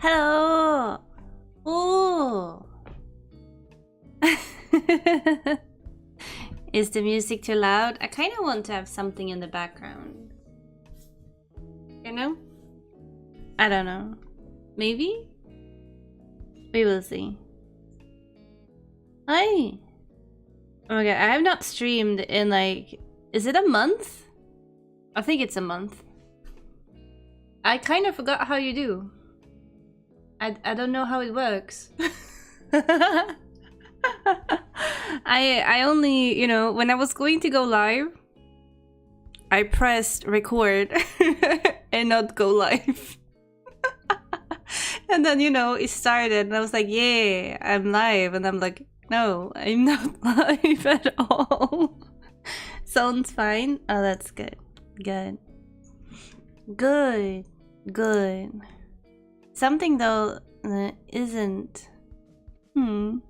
Hello. Ooh. Is the music too loud? I kind of want to have something in the background. You know? I don't know. Maybe? We will see. Hi. Oh my god, I have not streamed in like... Is it a month? I think it's a month. I kind of forgot how you do. I don't know how it works. I only, you know, when I was going to go live, I pressed record and not go live. And then, you know, it started and I was like, yeah, I'm live. And I'm like, no, I'm not live at all. Sounds fine. Oh, that's good. Good. Good. Good. Something though isn't. But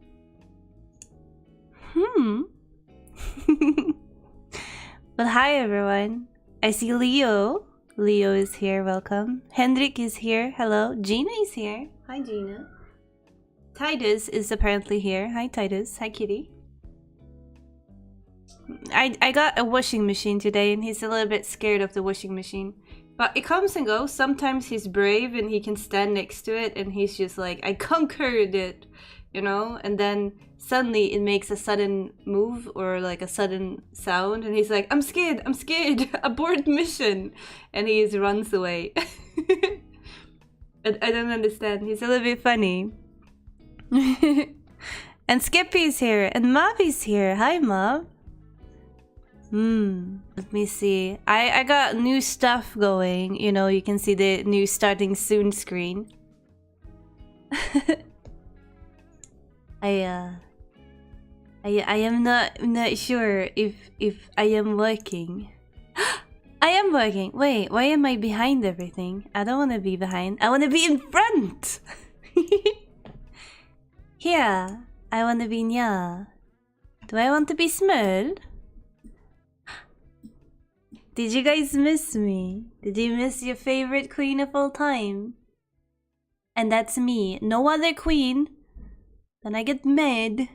hi everyone. I see Leo. Leo is here, welcome. Hendrik is here, hello. Gina is here. Hi Gina. Titus is apparently here. Hi Titus. Hi Kitty. I got a washing machine today and he's a little bit scared of the washing machine. But it comes and goes. Sometimes he's brave and he can stand next to it and he's just like, I conquered it, you know? And then suddenly it makes a sudden move or like a sudden sound and he's like, I'm scared, abort mission. And he just runs away. I don't understand. He's a little bit funny. And Skippy's here and Mavi's here. Hi, Mav. Let me see. I got new stuff going. You know, you can see the new starting soon screen. I am not sure if I am working. I am working. Wait, why am I behind everything? I don't want to be behind. I want to be in front. Here, I want to be near. Do I want to be small? Did you guys miss me? Did you miss your favorite queen of all time? And that's me. No other queen. Then I get mad.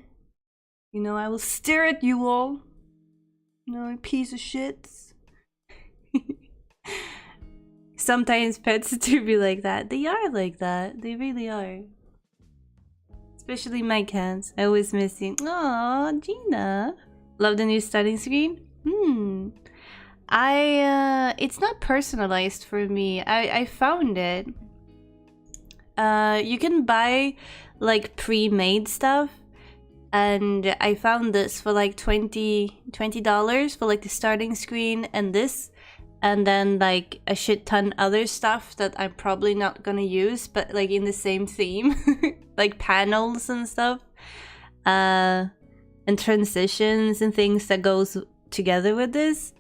You know, I will stare at you all. You know, piece of shits. Sometimes pets do be like that. They are like that. They really are. Especially my cats. I always miss you. Aw, Gina. Love the new starting screen? It's not personalized for me. I found it. You can buy like pre-made stuff, and I found this for like $20 for like the starting screen and this, and then like a shit ton other stuff that I'm probably not gonna use, but like in the same theme, like panels and stuff, and transitions and things that goes together with this.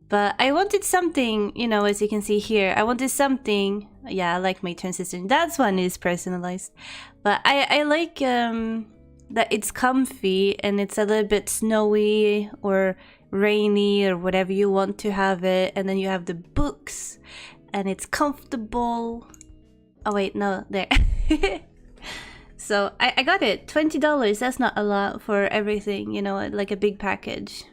But I wanted something, you know, as you can see here, I wanted something, yeah, I like my transition. That one is personalized. But I like that it's comfy and it's a little bit snowy or rainy or whatever you want to have it. And then you have the books and it's comfortable. Oh wait, no, there. So I got it, $20, that's not a lot for everything, you know, like a big package.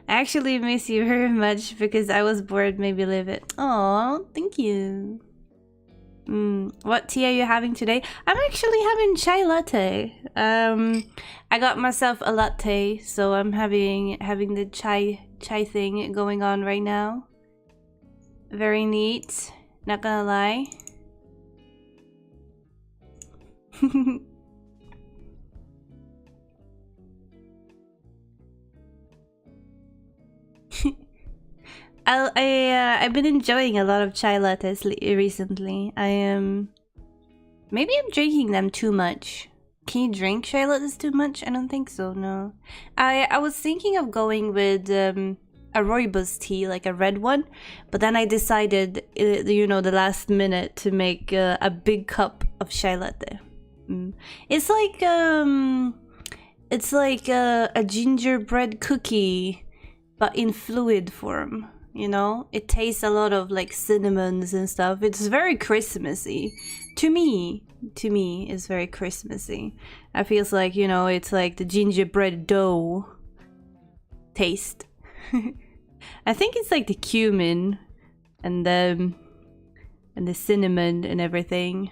I actually miss you very much because I was bored, maybe live it. Oh, thank you. What tea are you having today? I'm actually having chai latte. I got myself a latte, so I'm having the chai thing going on right now. Very neat, not gonna lie. I've been enjoying a lot of chai lattes recently. Maybe I'm drinking them too much. Can you drink chai lattes too much? I don't think so, no. I was thinking of going with a rooibos tea, like a red one, but then I decided, you know, the last minute to make a big cup of chai latte. It's like a gingerbread cookie, but in fluid form. you know? It tastes a lot of like cinnamons and stuff. It's very Christmassy. To me, it's very Christmassy. It feels like, you know, it's like the gingerbread dough taste. I think it's like the cumin and the cinnamon and everything.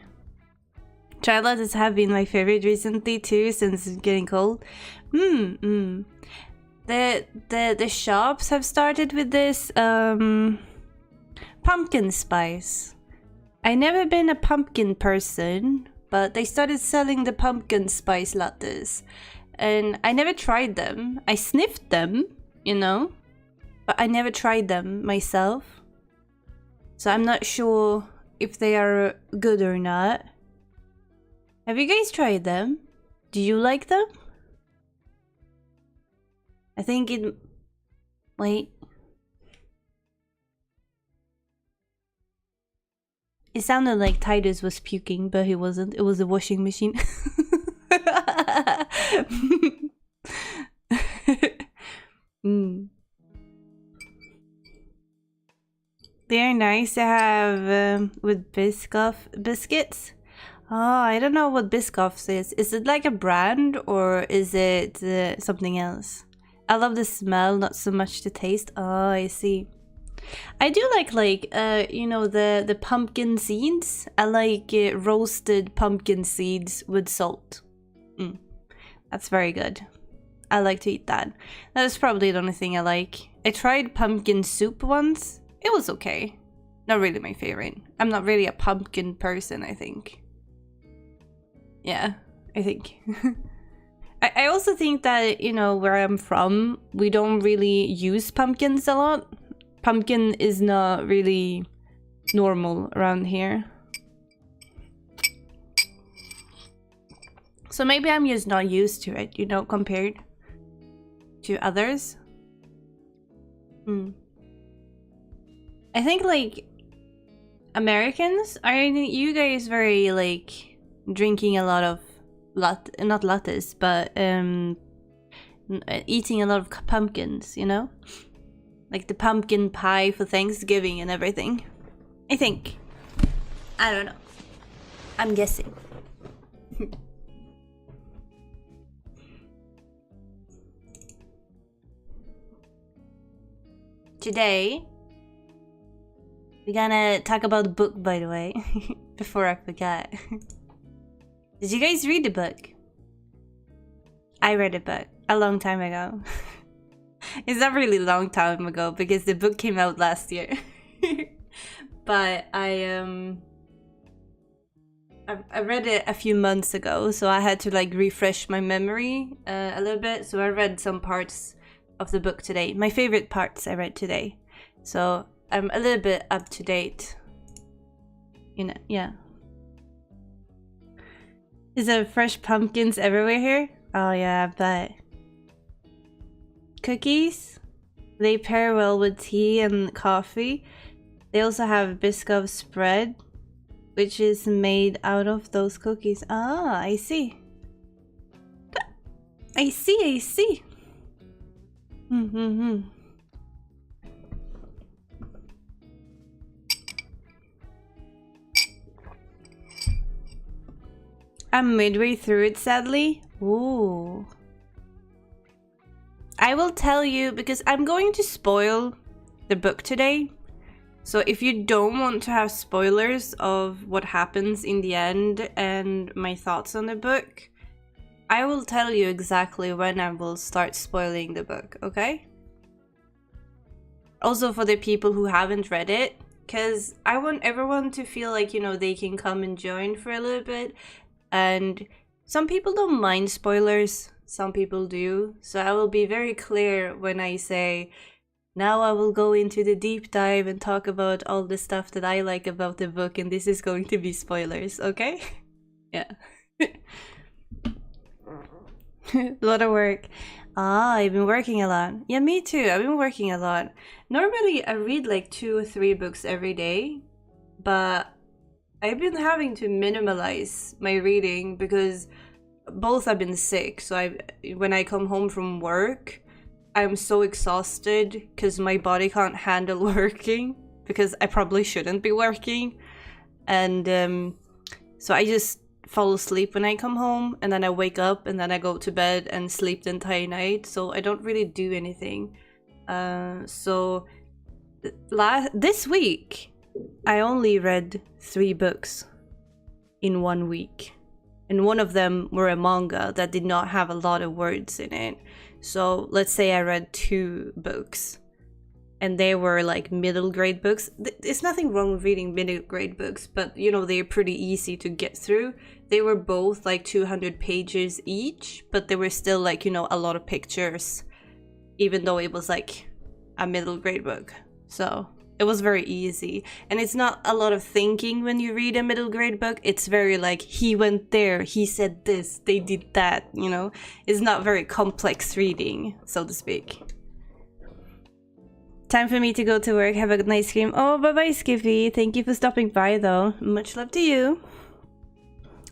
Chai lattes have been my favorite recently too, since it's getting cold. The shops have started with this pumpkin spice. I never been a pumpkin person, but they started selling the pumpkin spice lattes, and I never tried them. I sniffed them, you know, but I never tried them myself, so I'm not sure if they are good or not. Have you guys tried them? Do you like them? I think it... Wait. It sounded like Titus was puking, but he wasn't. It was a washing machine. They're nice to have with biscuits. Oh, I don't know what Biscoffs is. Is it like a brand or is it something else? I love the smell, not so much the taste. Oh, I see. I do like you know, the pumpkin seeds. I like roasted pumpkin seeds with salt. That's very good. I like to eat that. That's probably the only thing I like. I tried pumpkin soup once. It was okay. Not really my favorite. I'm not really a pumpkin person, I think. Yeah, I think. I also think that, you know, where I'm from, we don't really use pumpkins a lot. Pumpkin is not really normal around here. So maybe I'm just not used to it, you know, compared to others. I think, like, Americans, are you guys very, like, drinking a lot of, not lattes, but eating a lot of pumpkins, you know? Like the pumpkin pie for Thanksgiving and everything. I think. I don't know. I'm guessing. Today, we're gonna talk about the book, by the way, before I forget. Did you guys read the book? I read a book a long time ago. It's not really a long time ago because the book came out last year. But I read it a few months ago, so I had to like refresh my memory a little bit. So I read some parts of the book today. My favorite parts I read today. So I'm a little bit up to date. You know, yeah. Is there fresh pumpkins everywhere here? Oh yeah, but cookies, they pair well with tea and coffee. They also have Biscoff spread, which is made out of those cookies. Ah, I see. I see. I'm midway through it, sadly. Ooh. I will tell you, because I'm going to spoil the book today. So if you don't want to have spoilers of what happens in the end and my thoughts on the book, I will tell you exactly when I will start spoiling the book, okay? Also for the people who haven't read it, because I want everyone to feel like, you know, they can come and join for a little bit. And some people don't mind spoilers, some people do. So I will be very clear when I say, now I will go into the deep dive and talk about all the stuff that I like about the book, and this is going to be spoilers, okay? Yeah. A lot of work. Ah, I've been working a lot. Yeah, me too. I've been working a lot. Normally, I read like 2 or 3 books every day, but I've been having to minimalize my reading because both have been sick. So when I come home from work, I'm so exhausted because my body can't handle working, because I probably shouldn't be working. And so I just fall asleep when I come home, and then I wake up, and then I go to bed and sleep the entire night. So I don't really do anything. So this week, I only read 3 books in 1 week. And one of them were a manga that did not have a lot of words in it. So let's say I read 2 books. And they were like middle grade books. There's nothing wrong with reading middle grade books, but you know, they're pretty easy to get through. They were both like 200 pages each, but they were still like, you know, a lot of pictures, even though it was like a middle grade book. So it was very easy. And it's not a lot of thinking when you read a middle grade book. It's very like, he went there, he said this, they did that, you know. It's not very complex reading, so to speak. Time for me to go to work. Have a nice cream. Oh, bye-bye, Skippy. Thank you for stopping by, though. Much love to you.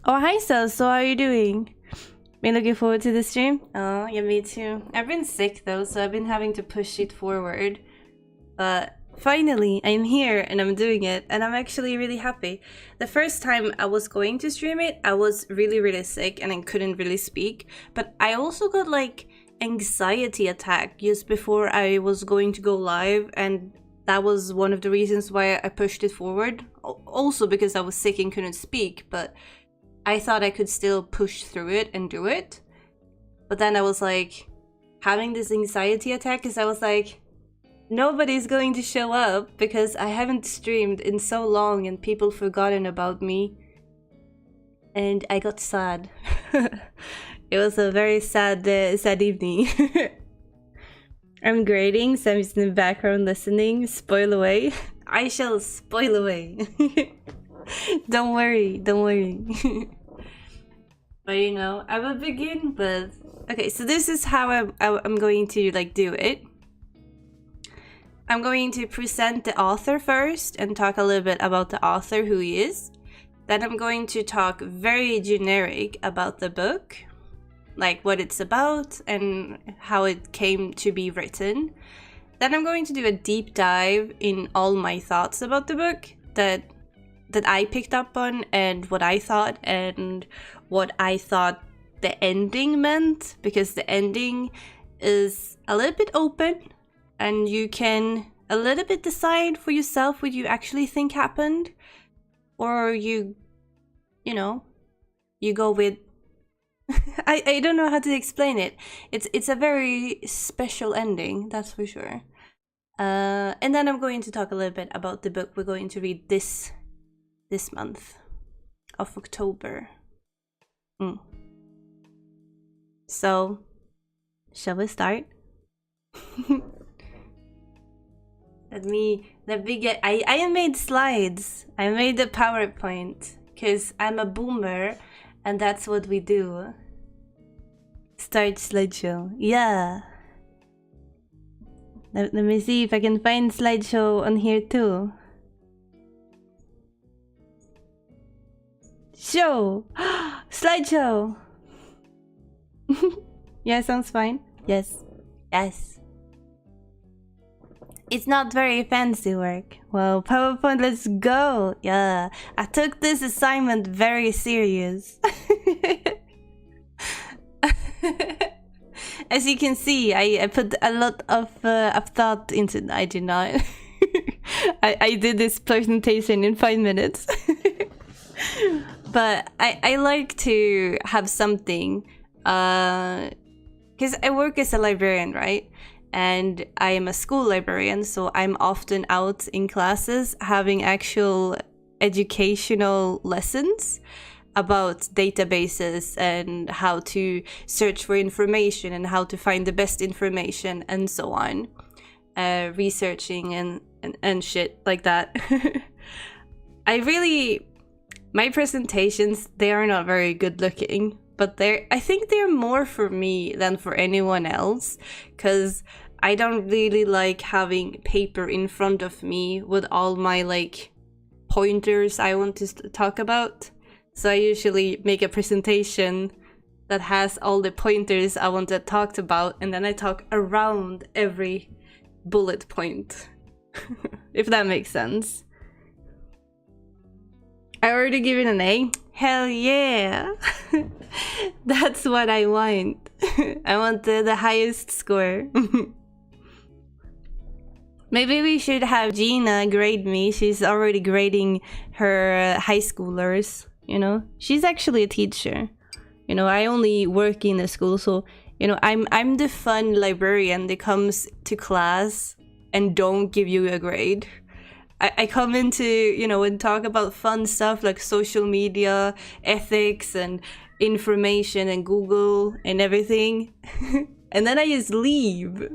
Oh, hi, Sus. So how are you doing? Been looking forward to the stream? Oh, yeah, me too. I've been sick, though, so I've been having to push it forward. But finally, I'm here and I'm doing it, and I'm actually really happy. The first time I was going to stream it, I was really, really sick and I couldn't really speak. But I also got, like, anxiety attack just before I was going to go live, and that was one of the reasons why I pushed it forward. Also because I was sick and couldn't speak, but I thought I could still push through it and do it. But then I was like having this anxiety attack because I was like, nobody's going to show up because I haven't streamed in so long and people forgotten about me. And I got sad. It was a very sad evening. I'm grading, so I'm just in the background listening. Spoil away. I shall spoil away. Don't worry, don't worry. But you know, I will begin with... Okay, so this is how I'm going to like do it. I'm going to present the author first and talk a little bit about the author, who he is. Then I'm going to talk very generic about the book, like what it's about and how it came to be written. Then I'm going to do a deep dive in all my thoughts about the book that I picked up on, and what I thought and what I thought the ending meant, because the ending is a little bit open and you can a little bit decide for yourself what you actually think happened, or you know, you go with I don't know how to explain it. It's a very special ending, that's for sure. And then I'm going to talk a little bit about the book we're going to read this month of October. So, shall we start? Let me get... I made slides. I made a PowerPoint because I'm a boomer and that's what we do. Start slideshow. Yeah. Let me see if I can find slideshow on here too. Show! Slideshow! Yeah, sounds fine. Yes. Yes. It's not very fancy work. Well, PowerPoint, let's go! Yeah. I took this assignment very serious. As you can see, I put a lot of thought into it. I did not. I did this presentation in 5 minutes. But I like to have something, because I work as a librarian, right? And I am a school librarian, so I'm often out in classes having actual educational lessons about databases and how to search for information and how to find the best information and so on. Researching and shit like that. My presentations, they are not very good looking, but I think they're more for me than for anyone else, because I don't really like having paper in front of me with all my like pointers I want to talk about. So I usually make a presentation that has all the pointers I want to talk about, and then I talk around every bullet point. If that makes sense. I already given an A? Hell yeah! That's what I want. I want the highest score. Maybe we should have Gina grade me. She's already grading her high schoolers, you know? She's actually a teacher. You know, I only work in a school, so, you know, I'm the fun librarian that comes to class and don't give you a grade. I come into, you know, and talk about fun stuff like social media, ethics, and information, and Google, and everything. And then I just leave.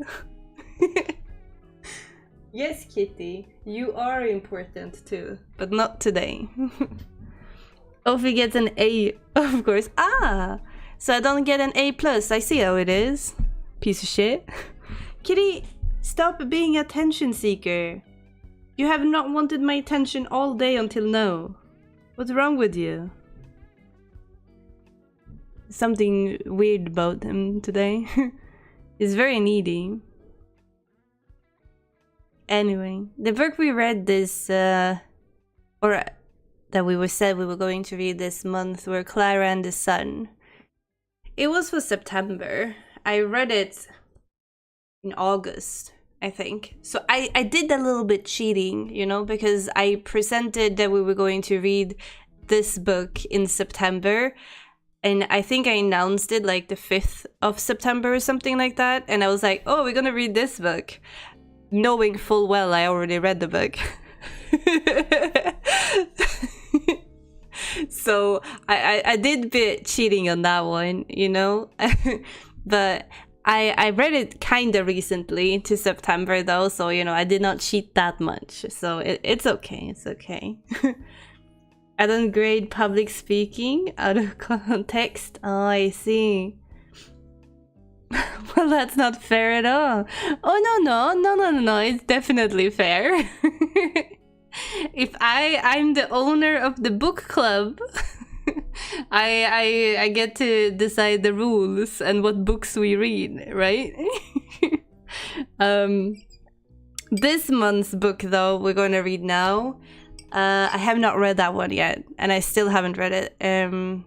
Yes, Kitty, you are important too, but not today. Ophi gets an A, of course. Ah, so I don't get an A+. I see how it is. Piece of shit. Kitty, stop being a attention seeker. You have not wanted my attention all day until now. What's wrong with you? Something weird about him today. He's very needy. Anyway, the book we read this, or that we said we were going to read this month were Klara and the Sun. It was for September. I read it in August, I think. So I did a little bit cheating, you know, because I presented that we were going to read this book in September. And I think I announced it like the 5th of September or something like that. And I was like, oh, we're gonna read this book. Knowing full well I already read the book. So I did a bit cheating on that one, you know. But I read it kind of recently to September though, so you know I did not cheat that much, so it's okay, it's okay. I don't grade public speaking out of context. Oh, I see. Well, that's not fair at all. Oh no, it's definitely fair. If I'm the owner of the book club, I get to decide the rules and what books we read, right? This month's book though we're going to read now. I have not read that one yet, and I still haven't read it. And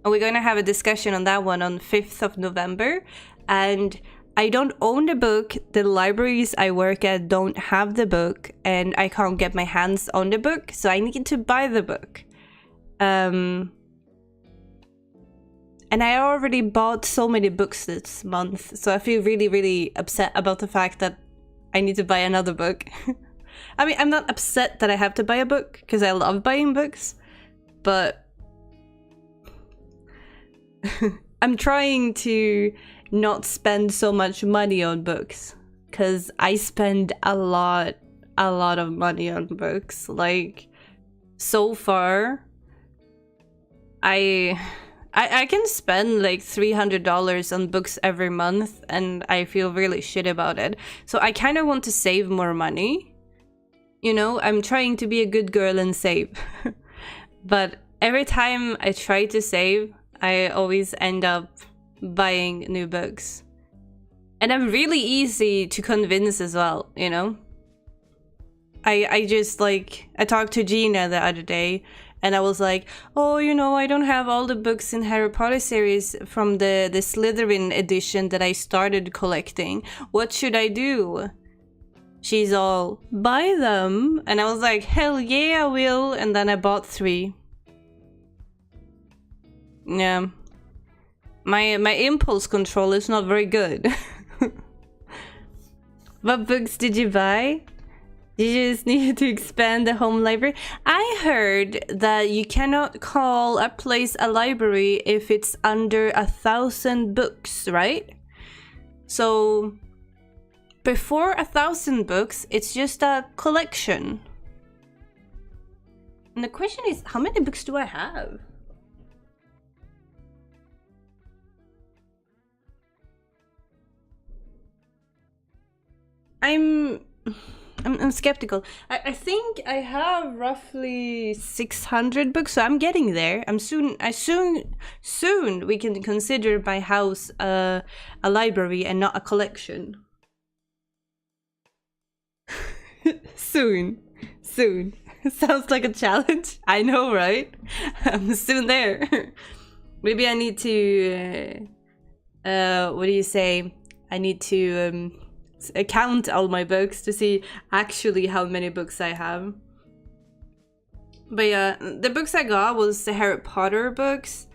we're going to have a discussion on that one on 5th of November. And I don't own the book. The libraries I work at don't have the book, and I can't get my hands on the book, so I need to buy the book. And I already bought so many books this month, so I feel really, really upset about the fact that I need to buy another book. I mean, I'm not upset that I have to buy a book, because I love buying books, but I'm trying to not spend so much money on books, because I spend a lot of money on books. Like, so far, I can spend like $300 on books every month, and I feel really shit about it. So I kind of want to save more money. You know, I'm trying to be a good girl and save. But every time I try to save, I always end up buying new books. And I'm really easy to convince as well, you know? I just like, I talked to Gina the other day, and I was like, oh, you know, I don't have all the books in Harry Potter series from the Slytherin edition that I started collecting. What should I do? She's all, buy them. And I was like, hell yeah, I will. And then I bought 3. Yeah. My impulse control is not very good. What books did you buy? Did you just need to expand the home library? I heard that you cannot call a place a library if it's under 1,000 books, right? So before 1,000 books, it's just a collection. And the question is, how many books do I have? I'm skeptical. I think I have roughly 600 books, so I'm getting there. Soon we can consider my house a library and not a collection. Soon. Sounds like a challenge. I know, right? I'm soon there. Maybe I need to, what do you say? I need to count all my books to see actually how many books I have. But yeah, the books I got was the Harry Potter books.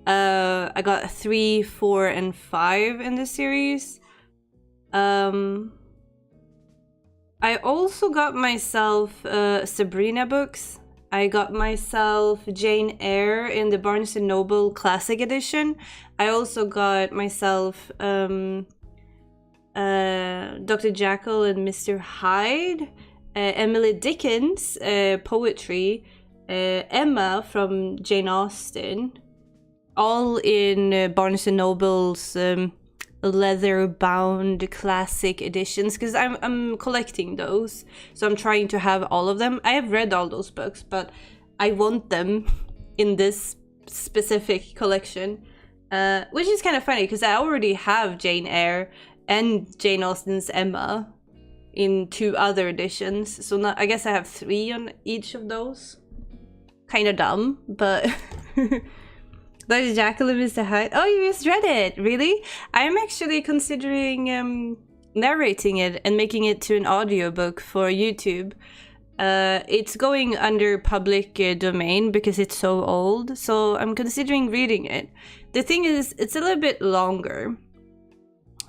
I got 3, 4, and 5 in the series. I also got myself Sabrina books. I got myself Jane Eyre in the Barnes & Noble Classic Edition. I also got myself Dr. Jekyll and Mr. Hyde, Emily Dickens poetry, Emma from Jane Austen, all in Barnes & Noble's leather-bound classic editions, because I'm collecting those, so I'm trying to have all of them. I have read all those books, but I want them in this specific collection, which is kind of funny because I already have Jane Eyre and Jane Austen's Emma in 2 other editions, so now I guess I have 3 on each of those. Kind of dumb, but Dr. Jekyll and Mr. Hyde. Oh, you just read it, really? I'm actually considering narrating it and making it to an audiobook for YouTube. It's going under public domain because it's so old, so I'm considering reading it. The thing is, it's a little bit longer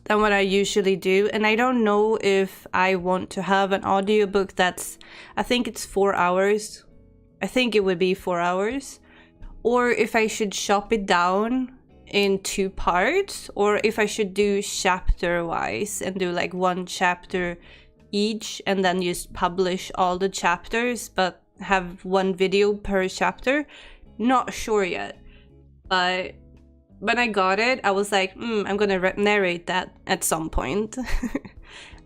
than what I usually do, and I don't know if I want to have an audiobook that's, I think it's 4 hours. I think it would be 4 hours. Or if I should chop it down in 2 parts, or if I should do chapter-wise and do like 1 chapter each and then just publish all the chapters but have 1 video per chapter. Not sure yet. But when I got it, I was like, I'm gonna narrate that at some point.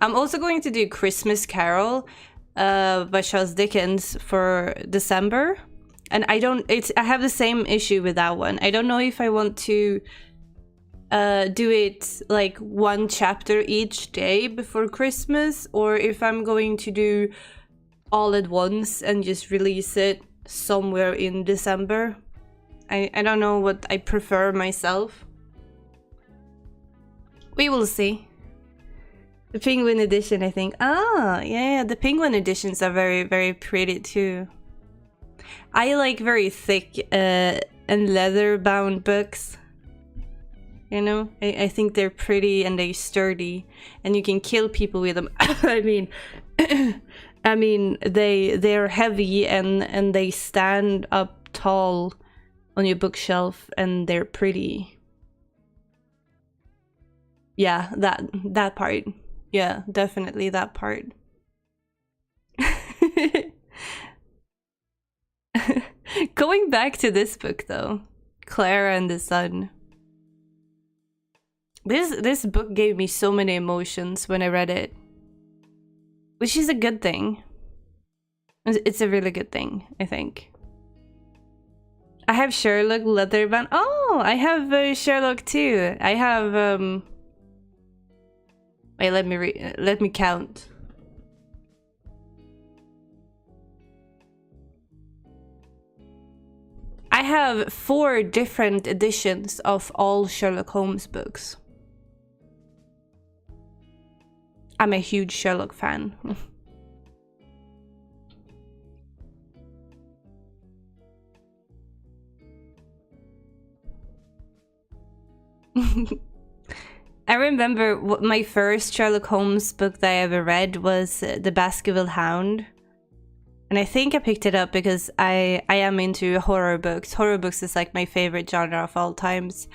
I'm also going to do Christmas Carol by Charles Dickens for December. And I have the same issue with that one. I don't know if I want to do it like 1 chapter each day before Christmas, or if I'm going to do all at once and just release it somewhere in December. I don't know what I prefer myself. We will see. The Penguin edition, I think. Ah, yeah, the Penguin editions are very, very pretty too. I like very thick and leather-bound books. You know, I think they're pretty and they're sturdy, and you can kill people with them. I mean, they're heavy and they stand up tall on your bookshelf, and they're pretty. Yeah, that part. Yeah, definitely that part. Going back to this book though, Klara and the Sun. This book gave me so many emotions when I read it, which is a good thing. It's a really good thing, I think. I have Sherlock leatherbound. Oh, I have Sherlock too. I have wait, let me count. I have 4 different editions of all Sherlock Holmes books. I'm a huge Sherlock fan. I remember my first Sherlock Holmes book that I ever read was The Baskerville Hound. And I think I picked it up because I am into horror books. Horror books is like my favorite genre of all times.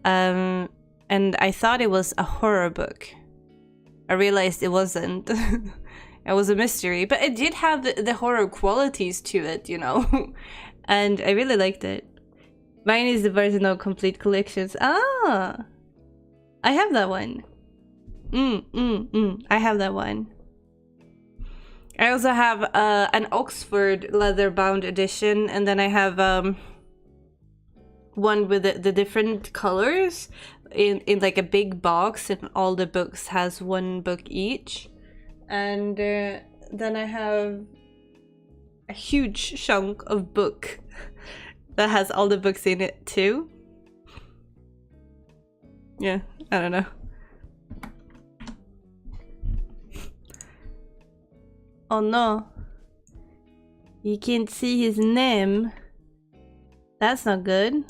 And I thought it was a horror book. I realized it wasn't. It was a mystery. But it did have the horror qualities to it, you know. And I really liked it. Mine is the Barnes & Noble Complete Collections. Ah! I have that one. I have that one. I also have an Oxford leather-bound edition, and then I have one with the different colors in like a big box, and all the books has one book each. And then I have a huge chunk of book that has all the books in it too. Yeah, I don't know. Oh no. You can't see his name. That's not good.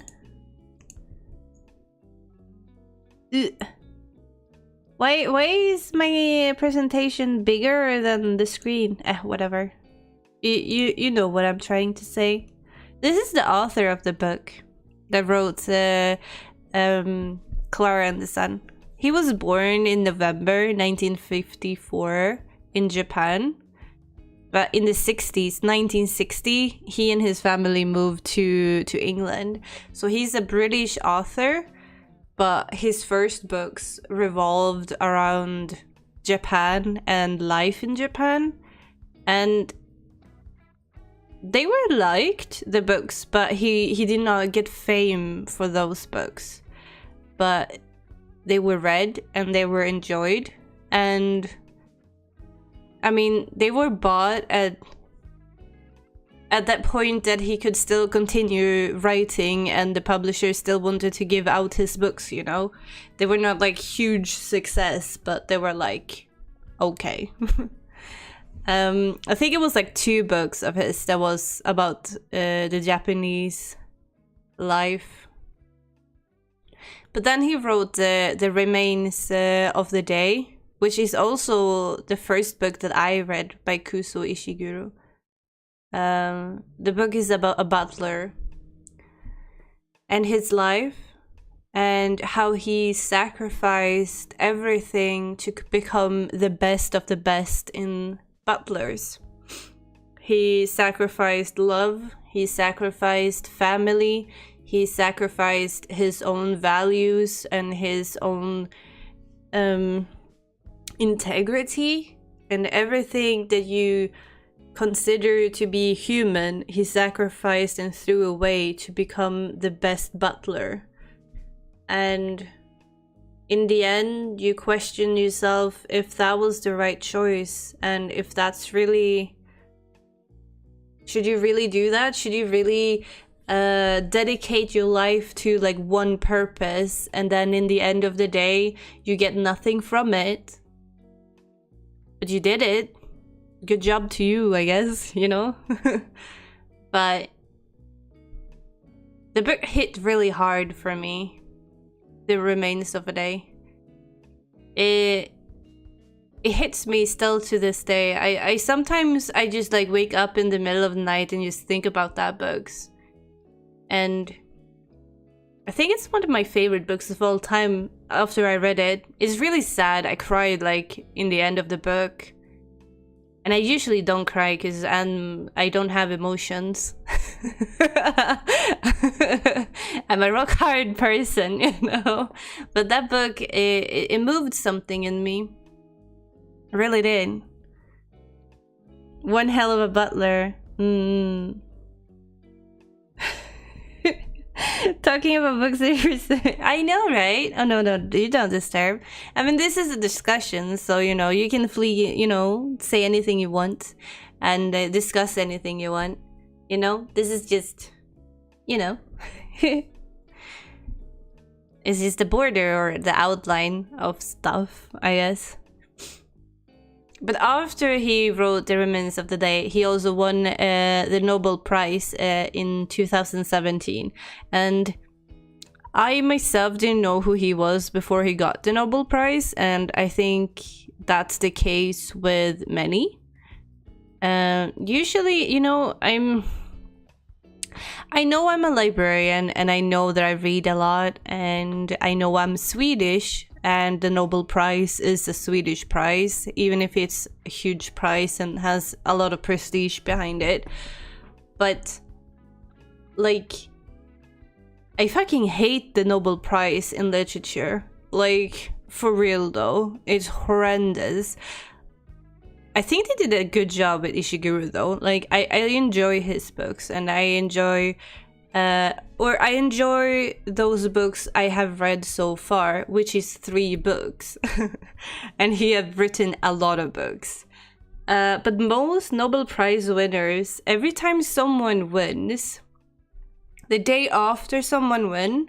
Ugh. Why is my presentation bigger than the screen? Whatever. You know what I'm trying to say. This is the author of the book that wrote Klara and the Sun. He was born in November 1954 in Japan. But in the 60s, 1960, he and his family moved to England. So he's a British author, but his first books revolved around Japan and life in Japan. And they were liked, the books, but he did not get fame for those books. But they were read and they were enjoyed. And I mean, they were bought at that point that he could still continue writing, and the publisher still wanted to give out his books, you know? They were not like huge success, but they were like, okay. I think it was like 2 books of his that was about the Japanese life. But then he wrote the Remains of the Day, which is also the first book that I read by Kuso Ishiguro. The book is about a butler and his life, and how he sacrificed everything to become the best of the best in butlers. He sacrificed love, he sacrificed family, he sacrificed his own values and his own integrity, and everything that you consider to be human, he sacrificed and threw away to become the best butler. And in the end, you question yourself if that was the right choice, and if that's really... Should you really do that? Should you really dedicate your life to like one purpose, and then in the end of the day, you get nothing from it? But you did it. Good job to you, I guess, you know? But the book hit really hard for me. The Remains of a Day. It hits me still to this day. I sometimes I just like wake up in the middle of the night and just think about that books. And I think it's one of my favorite books of all time after I read it. It's really sad. I cried like in the end of the book. And I usually don't cry because I don't have emotions. I'm a rock hard person, you know. But that book, it moved something in me. It really did. One hell of a butler. Talking about books I know, right? Oh no, you don't disturb. I mean, this is a discussion, so you know, you can flee, you know, say anything you want and discuss anything you want. You know, this is just, you know, it's just the border or the outline of stuff, I guess. But after he wrote The Remains of the Day, he also won the Nobel Prize in 2017. And I myself didn't know who he was before he got the Nobel Prize. And I think that's the case with many. Usually, you know, I know I'm a librarian and I know that I read a lot. And I know I'm Swedish. And the Nobel Prize is a Swedish prize, even if it's a huge prize and has a lot of prestige behind it. But, like, I fucking hate the Nobel Prize in literature. Like, for real though, it's horrendous. I think they did a good job with Ishiguro though. Like I enjoy his books, and I enjoy those books I have read so far, which is 3 books. And he have written a lot of books. But most Nobel Prize winners, every time someone wins, the day after someone wins,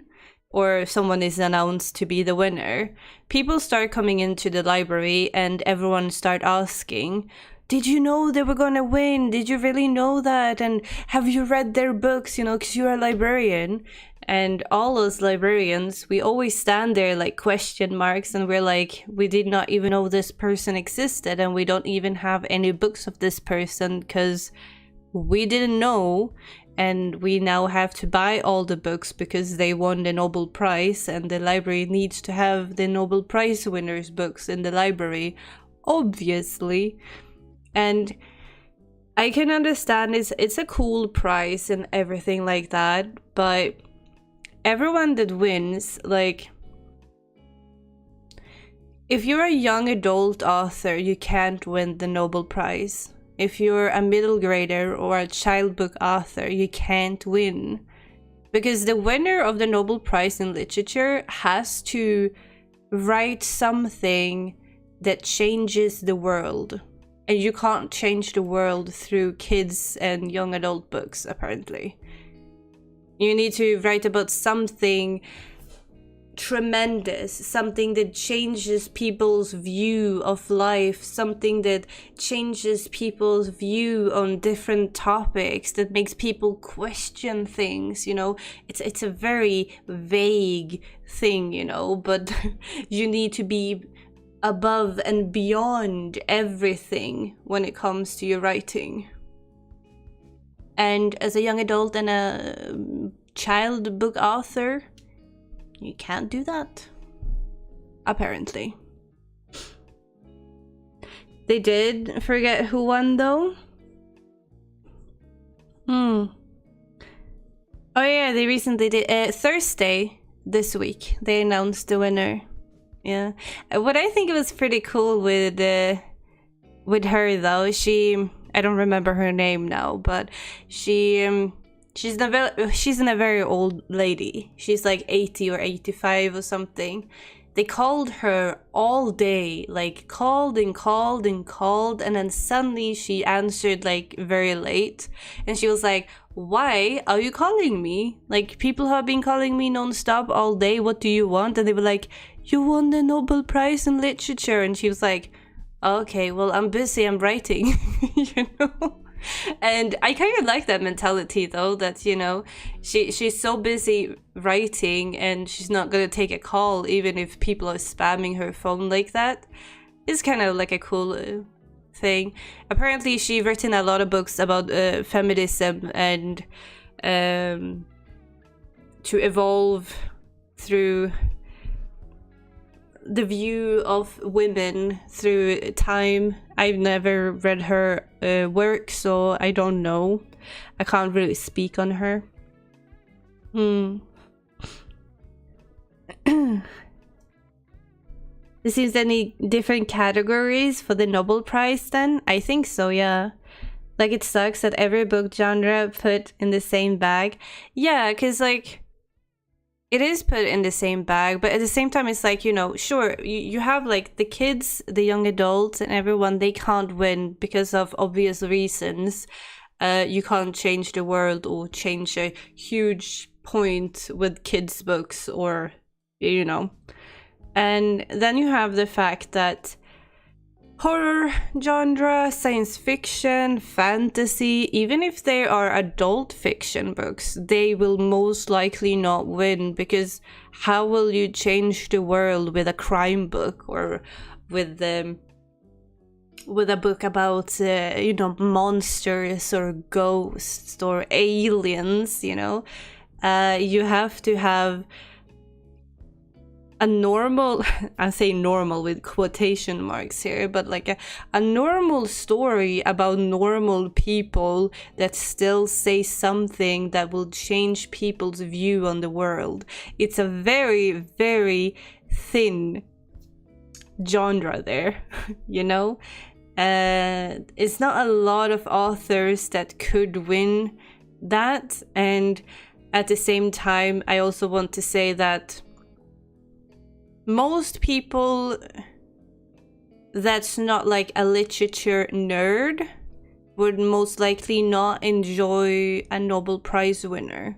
or someone is announced to be the winner, people start coming into the library and everyone start asking, did you know they were gonna win? Did you really know that? And have you read their books? You know, because you're a librarian. And all us librarians, we always stand there like question marks, and we're like, we did not even know this person existed, and we don't even have any books of this person because we didn't know. And we now have to buy all the books because they won the Nobel Prize, and the library needs to have the Nobel Prize winners' books in the library, obviously. And I can understand it's a cool prize and everything like that, but everyone that wins, like, if you're a young adult author, you can't win the Nobel Prize. If you're a middle grader or a child book author, you can't win. Because the winner of the Nobel Prize in Literature has to write something that changes the world. And you can't change the world through kids and young adult books, apparently. You need to write about something tremendous, something that changes people's view of life, something that changes people's view on different topics, that makes people question things, you know. It's a very vague thing, you know, but you need to be above and beyond everything when it comes to your writing. And as a young adult and a child book author, you can't do that, apparently. They did forget who won, though. Oh yeah, they recently did. Thursday this week, they announced the winner. Yeah. What I think was pretty cool with her, though, I don't remember her name now, but she's a very old lady. She's like 80 or 85 or something. They called her all day, like called, and then suddenly she answered like very late, and she was like, why are you calling me? Like, people have been calling me non-stop all day, what do you want? And they were like, you won the Nobel Prize in Literature. And she was like, okay, well, I'm busy, I'm writing. You know. And I kind of like that mentality, though, that, you know, she's so busy writing and she's not going to take a call even if people are spamming her phone like that. It's kind of like a cool thing. Apparently, she's written a lot of books about feminism and to evolve through the view of women through time. I've never read her work, so I don't know. I can't really speak on her. There seems any different categories for the Nobel Prize then? I think so, yeah. Like, it sucks that every book genre put in the same bag. Yeah, because, like, it is put in the same bag, but at the same time, it's like, you know, sure, you have like the kids, the young adults, and everyone, they can't win because of obvious reasons. You can't change the world or change a huge point with kids' books, or, you know. And then you have the fact that horror genre, science fiction, fantasy, even if they are adult fiction books, they will most likely not win, because how will you change the world with a crime book or with a book about you know, monsters or ghosts or aliens, you know? You have to have a normal, I say normal with quotation marks here, but like a normal story about normal people that still say something that will change people's view on the world. It's a very, very thin genre there, you know? It's not a lot of authors that could win that. And at the same time, I also want to say that most people that's not like a literature nerd would most likely not enjoy a Nobel Prize winner.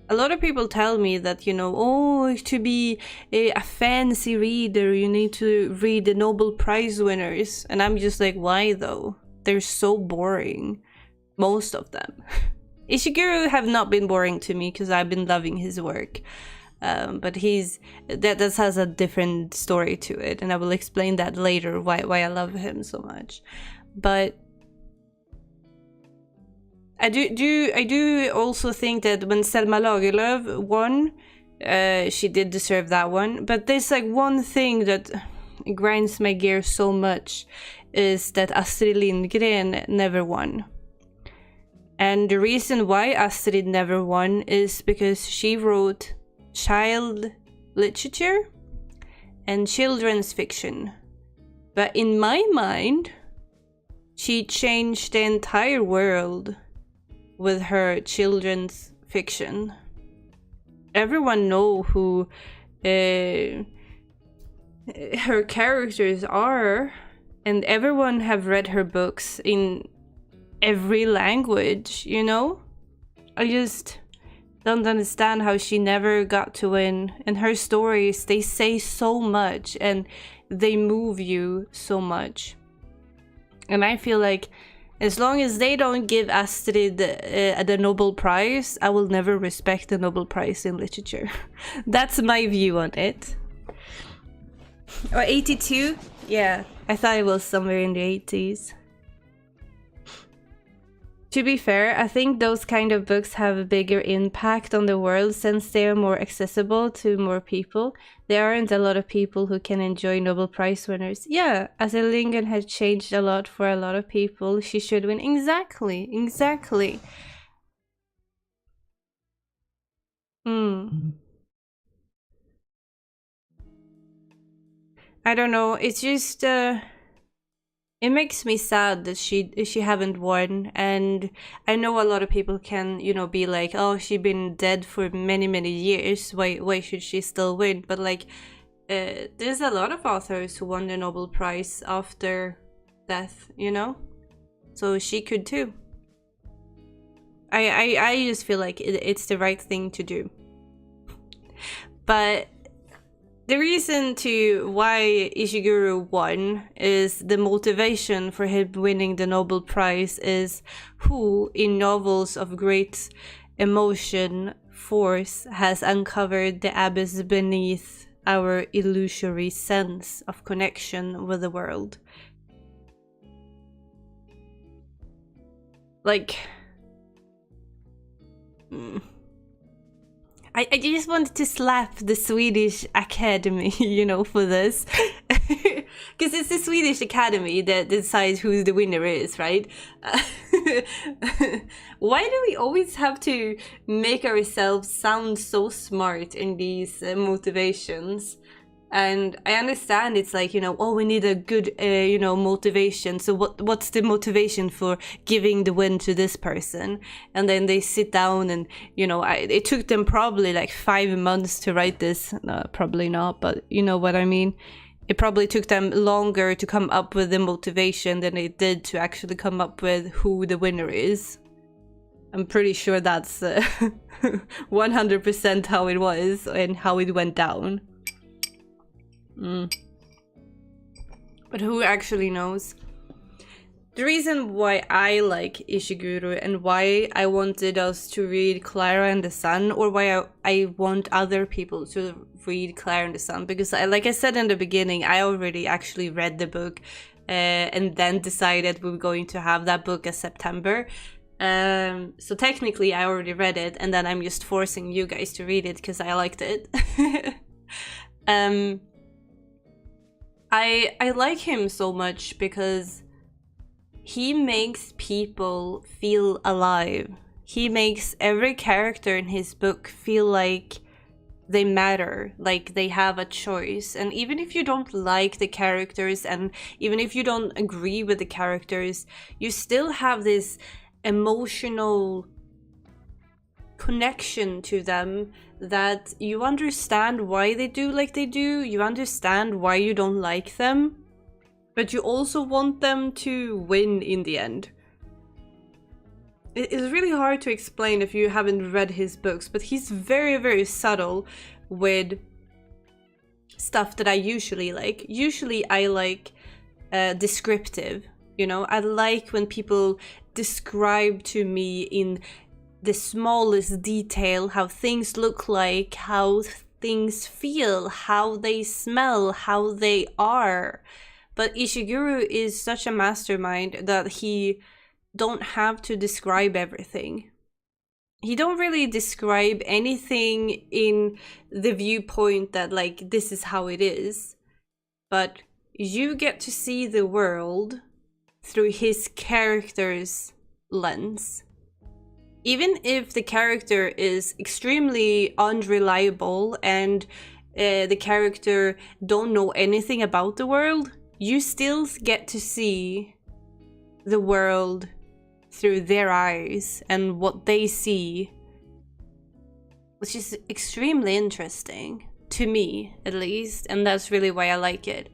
A lot of people tell me that, you know, oh, to be a fancy reader, you need to read the Nobel Prize winners. And I'm just like, why though? They're so boring. Most of them. Ishiguro have not been boring to me because I've been loving his work. But that has a different story to it. And I will explain that later, why I love him so much. But I do also think that when Selma Lagerlöf won, she did deserve that one. But there's like one thing that grinds my gears so much is that Astrid Lindgren never won. And the reason why Astrid never won is because she wrote child literature and children's fiction. But in my mind, she changed the entire world with her children's fiction. Everyone know who her characters are, and everyone have read her books in every language, you know? I just don't understand how she never got to win. And her stories, they say so much and they move you so much. And I feel like as long as they don't give Astrid the Nobel Prize, I will never respect the Nobel Prize in literature. That's my view on it. Or 82? Yeah, I thought it was somewhere in the 80s. To be fair, I think those kind of books have a bigger impact on the world since they are more accessible to more people. There aren't a lot of people who can enjoy Nobel Prize winners. Yeah, Astrid Lindgren has changed a lot for a lot of people. She should win. Exactly. I don't know. It's just it makes me sad that she haven't won, and I know a lot of people can, you know, be like, oh, she's been dead for many years. Why should she still win? But like, there's a lot of authors who won the Nobel Prize after death, you know, so she could too. I just feel like it's the right thing to do. But the reason to why Ishiguro won is the motivation for him winning the Nobel Prize is who in novels of great emotion force has uncovered the abyss beneath our illusory sense of connection with the world. Like, I just wanted to slap the Swedish Academy, you know, for this. Because it's the Swedish Academy that decides who the winner is, right? Why do we always have to make ourselves sound so smart in these motivations? And I understand it's like, you know, oh, we need a good, you know, motivation. So what's the motivation for giving the win to this person? And then they sit down and, you know, it took them probably like 5 months to write this. No, probably not, but you know what I mean? It probably took them longer to come up with the motivation than it did to actually come up with who the winner is. I'm pretty sure that's 100% how it was and how it went down. But who actually knows? The reason why I like Ishiguro and why I wanted us to read Klara and the Sun, or why I want other people to read Klara and the Sun, because like I said in the beginning, I already actually read the book and then decided we were going to have that book as September. So technically I already read it, and then I'm just forcing you guys to read it because I liked it. I like him so much because he makes people feel alive. He makes every character in his book feel like they matter, like they have a choice. And even if you don't like the characters, and even if you don't agree with the characters, you still have this emotional connection to them, that you understand why they do like they do, you understand why you don't like them, but you also want them to win in the end. It's really hard to explain if you haven't read his books, but he's very, very subtle with stuff that I usually like. Usually I like descriptive, you know? I like when people describe to me in the smallest detail how things look like, how things feel, how they smell, how they are. But Ishiguro is such a mastermind that he don't have to describe everything. He don't really describe anything in the viewpoint that like this is how it is, but you get to see the world through his character's lens. Even if the character is extremely unreliable and the character don't know anything about the world, you still get to see the world through their eyes and what they see, which is extremely interesting to me, at least, and that's really why I like it.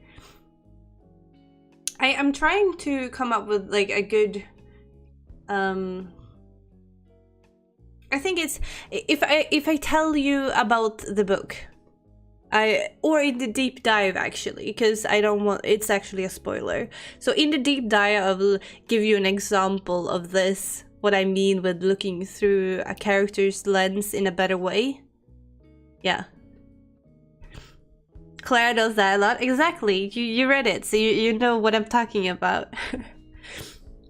I am trying to come up with like a good I think it's if I tell you about the book, or in the deep dive actually, because I don't want, it's actually a spoiler. So in the deep dive I will give you an example of this, what I mean with looking through a character's lens in a better way. Yeah. Klara does that a lot. Exactly. You read it, so you know what I'm talking about.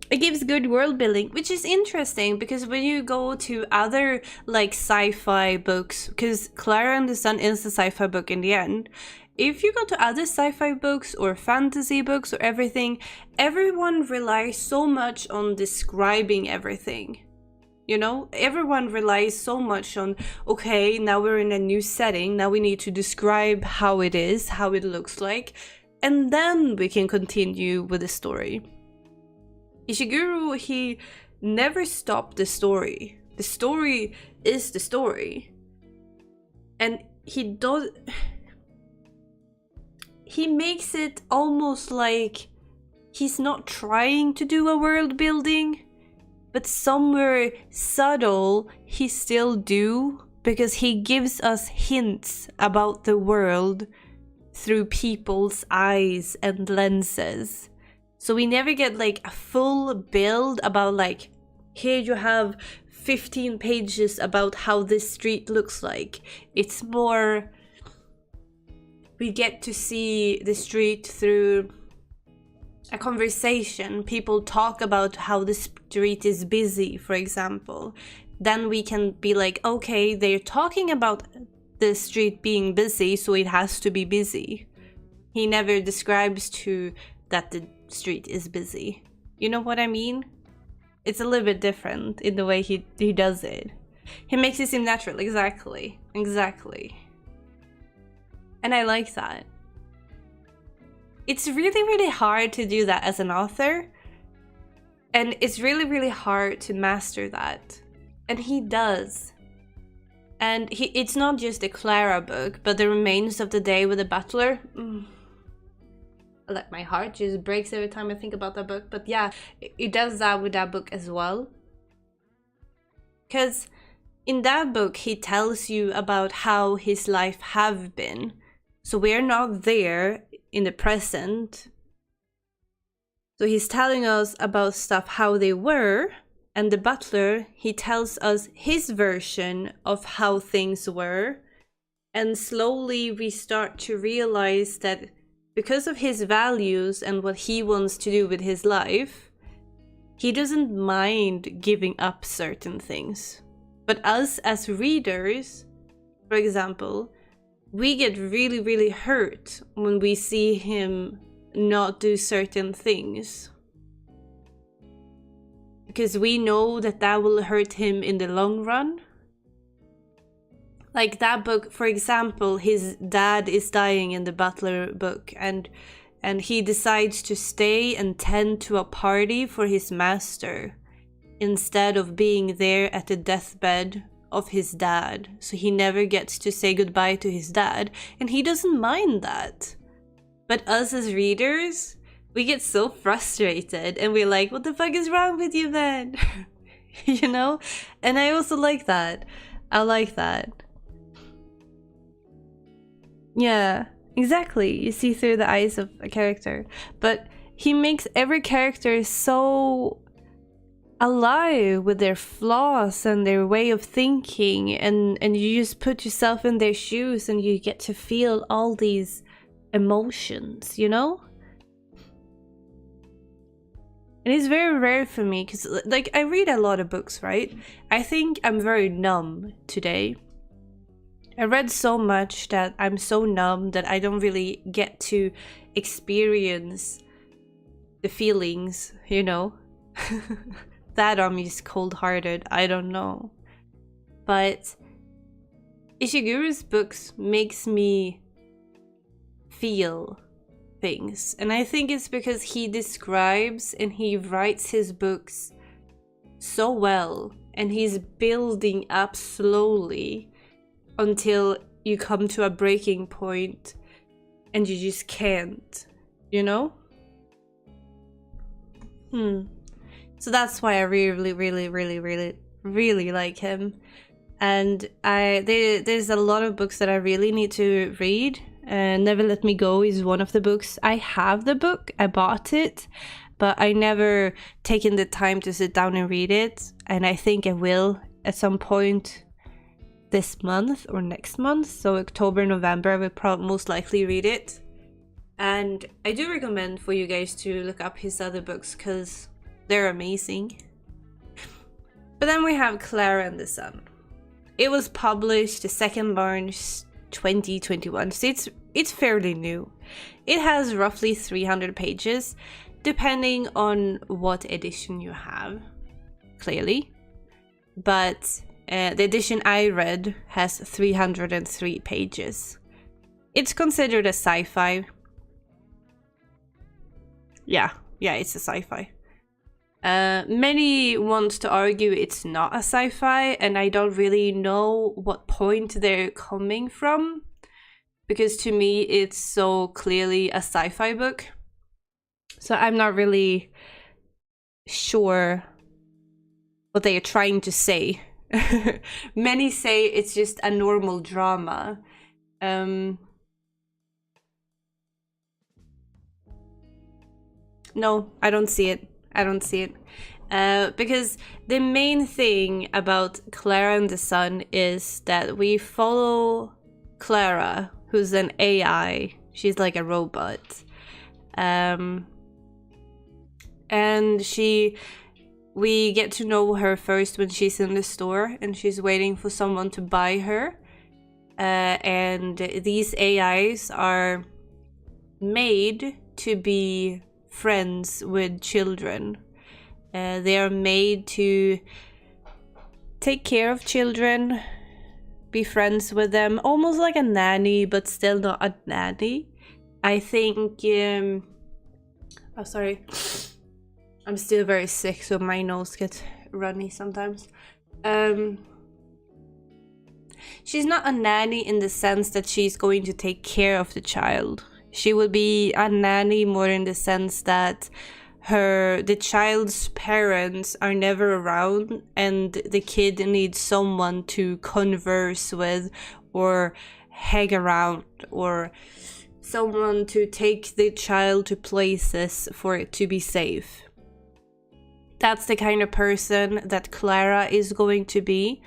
It gives good world building, which is interesting because when you go to other like sci-fi books, because Klara and the Sun is a sci-fi book in the end. If you go to other sci-fi books or fantasy books or everything, everyone relies so much on describing everything. You know, everyone relies so much on, okay, now we're in a new setting, now we need to describe how it is, how it looks like, and then we can continue with the story. Ishiguro, he never stopped the story. The story is the story. And he makes it almost like he's not trying to do a world building, but somewhere subtle he still do, because he gives us hints about the world through people's eyes and lenses. So we never get like a full build about like, here you have 15 pages about how this street looks like. It's more, we get to see the street through a conversation. People talk about how the street is busy, for example. Then we can be like, okay, they're talking about the street being busy, so it has to be busy. He never describes to that the street is busy. You know what I mean? It's a little bit different in the way he does it. He makes it seem natural. Exactly. And I like that. It's really, really hard to do that as an author. And it's really, really hard to master that. And he does. And it's not just the Klara book, but The Remains of the Day with the Butler. Like my heart just breaks every time I think about that book. But yeah, it does that with that book as well. Because in that book, he tells you about how his life have been. So we're not there in the present. So he's telling us about stuff, how they were. And the butler, he tells us his version of how things were. And slowly we start to realize that because of his values and what he wants to do with his life, he doesn't mind giving up certain things. But us as readers, for example, we get really, really hurt when we see him not do certain things. Because we know that that will hurt him in the long run. Like that book, for example, his dad is dying in the Butler book, and he decides to stay and tend to a party for his master instead of being there at the deathbed of his dad. So he never gets to say goodbye to his dad, and he doesn't mind that. But us as readers, we get so frustrated and we're like, what the fuck is wrong with you, man? You know? And I also like that. I like that. Yeah, exactly. You see through the eyes of a character. But he makes every character so alive with their flaws and their way of thinking, and you just put yourself in their shoes and you get to feel all these emotions, you know? And it's very rare for me because, like, I read a lot of books, right? I think I'm very numb today. I read so much that I'm so numb that I don't really get to experience the feelings, you know? That I'm just cold-hearted, I don't know. But Ishiguro's books makes me feel things. And I think it's because he describes and he writes his books so well. And he's building up slowly until you come to a breaking point and you just can't, you know? So that's why I really, really, really, really, really like him. And there's a lot of books that I really need to read. Never Let Me Go is one of the books. I have the book, I bought it, but I never taken the time to sit down and read it. And I think I will at some point this month or next month. So October, November, I will most likely read it. And I do recommend for you guys to look up his other books because they're amazing. But then we have Klara and the Sun. It was published the 2nd March 2021, so it's fairly new. It has roughly 300 pages, depending on what edition you have, clearly. But the edition I read has 303 pages. It's considered a sci-fi. Yeah, it's a sci-fi. Many want to argue it's not a sci-fi, and I don't really know what point they're coming from, because to me it's so clearly a sci-fi book. So I'm not really sure what they are trying to say. Many say it's just a normal drama. No, I don't see it. Because the main thing about Klara and the Sun is that we follow Klara, who's an AI. She's like a robot. And we get to know her first when she's in the store and she's waiting for someone to buy her. And these AIs are made to be friends with children. They are made to take care of children, be friends with them, almost like a nanny, but still not a nanny. I think, oh sorry, I'm still very sick, so my nose gets runny sometimes. She's not a nanny in the sense that she's going to take care of the child. She will be a nanny more in the sense that the child's parents are never around and the kid needs someone to converse with or hang around, or someone to take the child to places for it to be safe. That's the kind of person that Klara is going to be.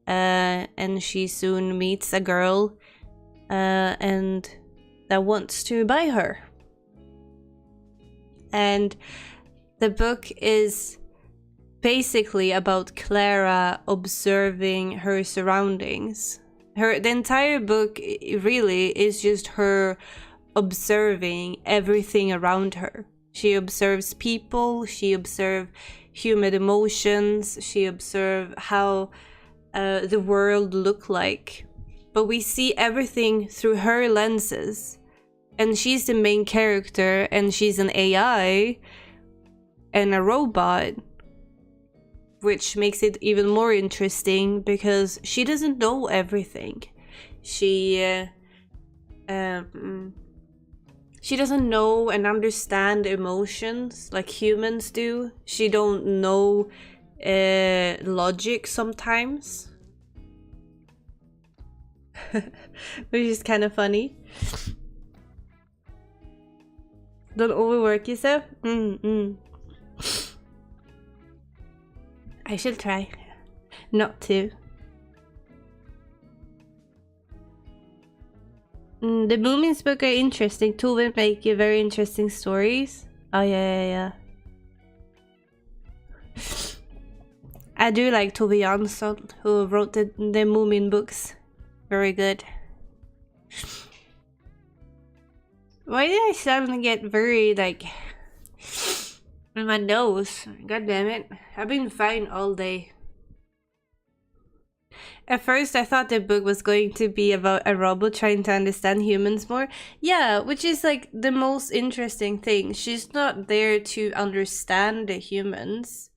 And she soon meets a girl and that wants to buy her. And the book is basically about Klara observing her surroundings. The entire book really is just her observing everything around her. She observes people, she observes human emotions, she observes how the world look like. but we see everything through her lenses. And she's the main character, and she's an AI and a robot, which makes it even more interesting because she doesn't know everything. She doesn't know and understand emotions like humans do. She don't know logic sometimes. Which is kind of funny. Don't overwork yourself. I should try not to. The Moomins book are interesting. Tove make very interesting stories. Oh yeah. I do like Tove Jansson, who wrote the Moomin books. Very good. Why did I suddenly get very like in my nose? God damn it. I've been fine all day. At first I thought the book was going to be about a robot trying to understand humans more. Yeah, which is like the most interesting thing. She's not there to understand the humans.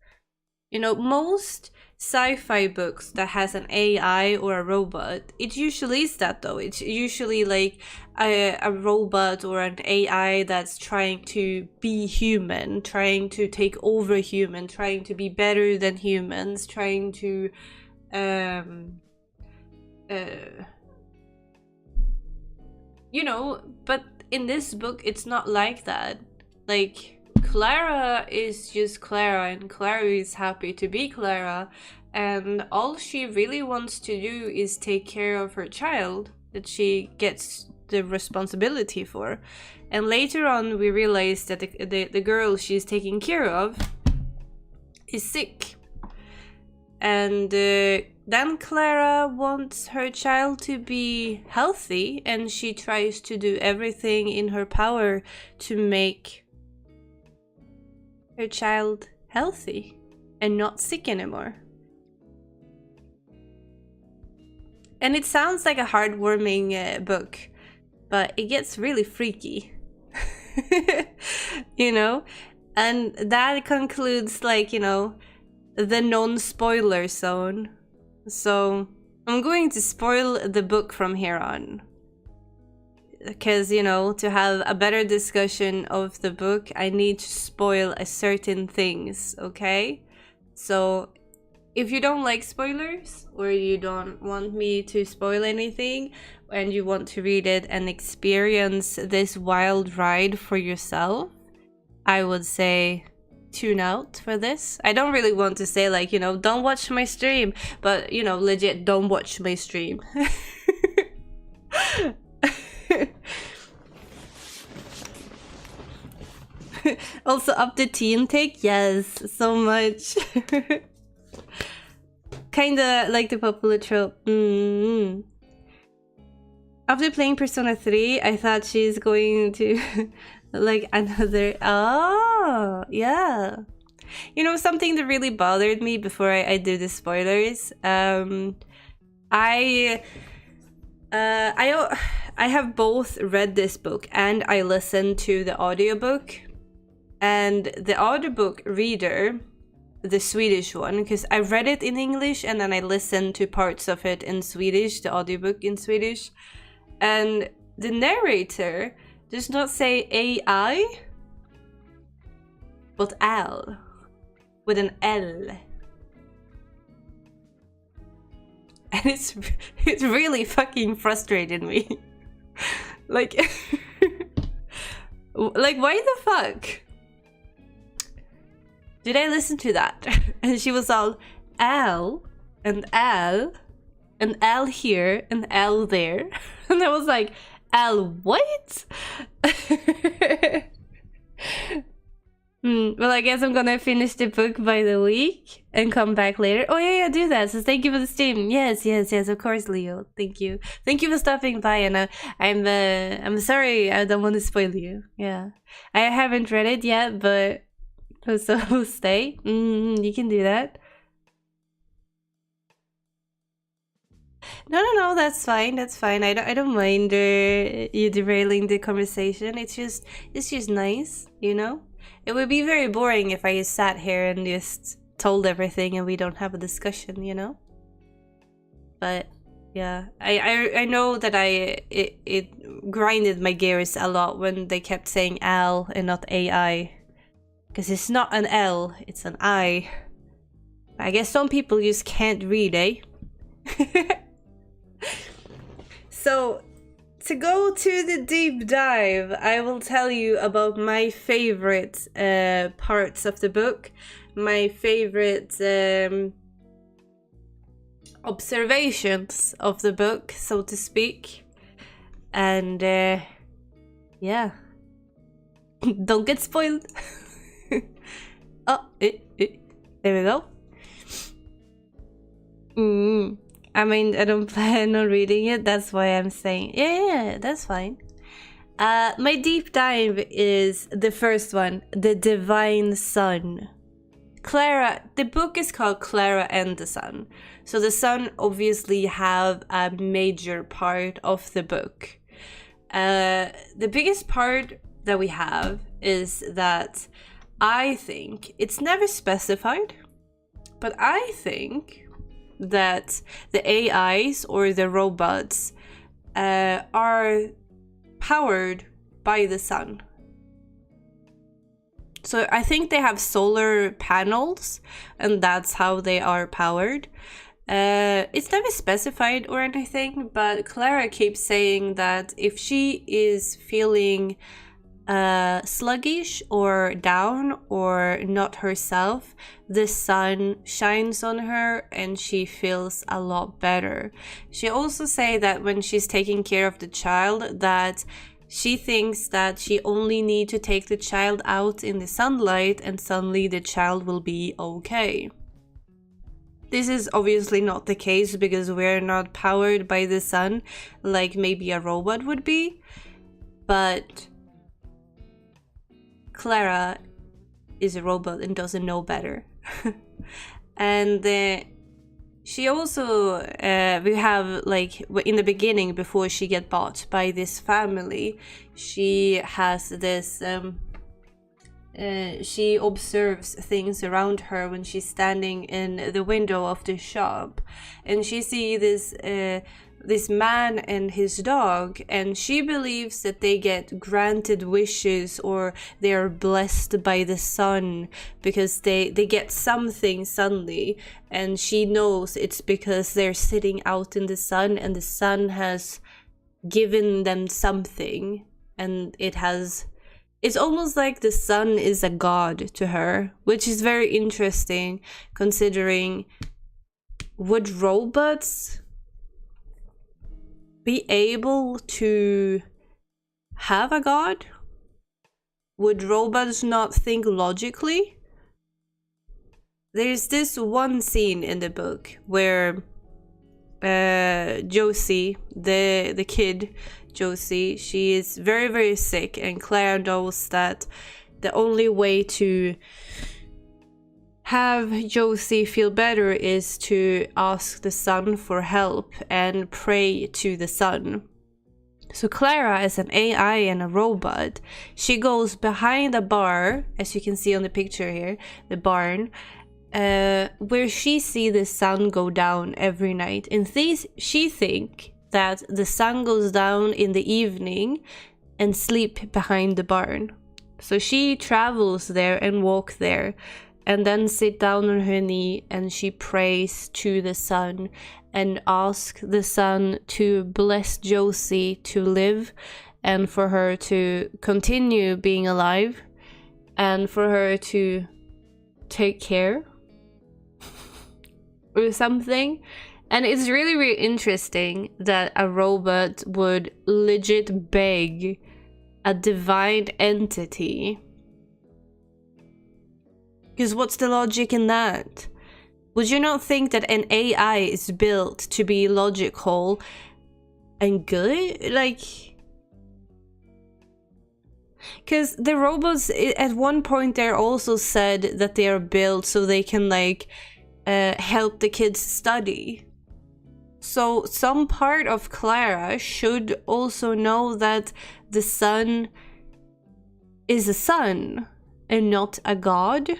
You know, most sci-fi books that has an AI or a robot, it usually is that though. It's usually like a robot or an AI that's trying to be human, trying to take over human, trying to be better than humans, trying to you know, but in this book it's not like that. Like Klara is just Klara, and Klara is happy to be Klara, and all she really wants to do is take care of her child that she gets the responsibility for. And later on we realize that the girl she's taking care of is sick, and then Klara wants her child to be healthy, and she tries to do everything in her power to make her child healthy and not sick anymore. And it sounds like a heartwarming book, but it gets really freaky. You know? And that concludes, like, you know, the non-spoiler zone. So I'm going to spoil the book from here on. Because, you know, to have a better discussion of the book, I need to spoil a certain things, okay? So if you don't like spoilers, or you don't want me to spoil anything, and you want to read it and experience this wild ride for yourself, I would say tune out for this. I don't really want to say, like, you know, don't watch my stream, but, you know, legit, don't watch my stream. Also up the tea intake, yes, so much. Kinda like the popular trope. After playing Persona 3, I thought she's going to like another. Oh, yeah. You know, something that really bothered me before I do the spoilers. I have both read this book and I listened to the audiobook. And the audiobook reader, the Swedish one, because I read it in English and then I listened to parts of it in Swedish, the audiobook in Swedish. And the narrator does not say AI, but L, with an L. And it really fucking frustrated me. Like, like, why the fuck did I listen to that? And she was all L and L and L here and L there. And I was like, L what? Well, I guess I'm gonna finish the book by the week and come back later. Oh yeah, do that. So thank you for the stream. Yes, of course, Leo. Thank you for stopping by. And I'm sorry, I don't want to spoil you. Yeah, I haven't read it yet, but so stay. You can do that. No, that's fine. That's fine. I don't mind you derailing the conversation. It's just nice, you know? It would be very boring if I just sat here and just told everything and we don't have a discussion, you know? But yeah, I know that it grinded my gears a lot when they kept saying Al and not AI. Because it's not an L, it's an I. I guess some people just can't read, eh? So, to go to the deep dive, I will tell you about my favorite parts of the book. My favorite observations of the book, so to speak. And yeah. Don't get spoiled. Oh, there we go. I mean, I don't plan on reading it. That's why I'm saying, yeah, that's fine. My deep dive is the first one, The Divine Sun. Klara, the book is called Klara and the Sun. So the sun obviously have a major part of the book. The biggest part that we have is that I think, it's never specified, but I think that the AIs or the robots are powered by the sun. So I think they have solar panels and that's how they are powered. It's never specified or anything, but Klara keeps saying that if she is feeling sluggish or down or not herself, the sun shines on her and she feels a lot better. She also say that when she's taking care of the child, that she thinks that she only need to take the child out in the sunlight and suddenly the child will be okay. This is obviously not the case because we're not powered by the sun like maybe a robot would be, but Klara is a robot and doesn't know better. And she also, we have like in the beginning before she get bought by this family, she has this, she observes things around her when she's standing in the window of the shop, and she see this man and his dog, and she believes that they get granted wishes or they are blessed by the sun because they get something suddenly, and she knows it's because they're sitting out in the sun and the sun has given them something, and it's almost like the sun is a god to her, which is very interesting considering, would robots be able to have a god? Would robots not think logically? There's this one scene in the book where Josie, the kid Josie, she is very, very sick, and Klara knows that the only way to have Josie feel better is to ask the sun for help and pray to the sun. So Klara, as an AI and a robot, she goes behind a bar, as you can see on the picture here, the barn, where she see the sun go down every night. And she think that the sun goes down in the evening and sleep behind the barn. So she travels there and walk there, and then sit down on her knee and she prays to the sun and asks the sun to bless Josie to live and for her to continue being alive and for her to take care or something. And it's really, really interesting that a robot would legit beg a divine entity. Because what's the logic in that? Would you not think that an AI is built to be logical and good? Like, because the robots, at one point, they're also said that they are built so they can, like, help the kids study. So some part of Klara should also know that the sun is a sun and not a god.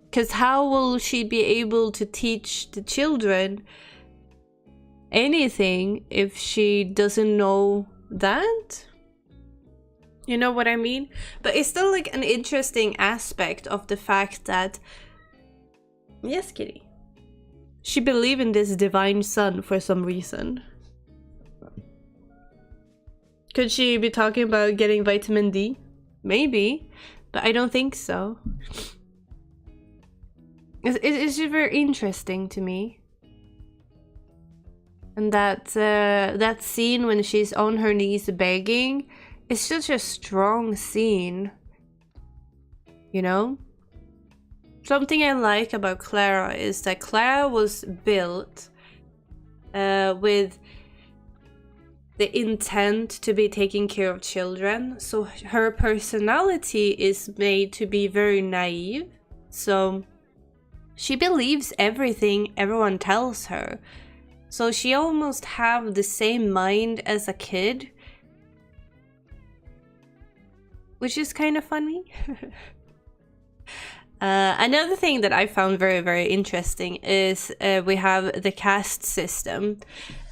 Because how will she be able to teach the children anything if she doesn't know that? You know what I mean? But it's still like an interesting aspect of the fact that, yes, kitty, she believed in this divine sun for some reason. Could she be talking about getting vitamin D? Maybe, but I don't think so. It's just very interesting to me. And that scene when she's on her knees begging, it's such a strong scene. You know? Something I like about Klara is that Klara was built with the intent to be taking care of children. So her personality is made to be very naive. So she believes everything everyone tells her. So she almost have the same mind as a kid, which is kind of funny. Another thing that I found very, very interesting is we have the caste system.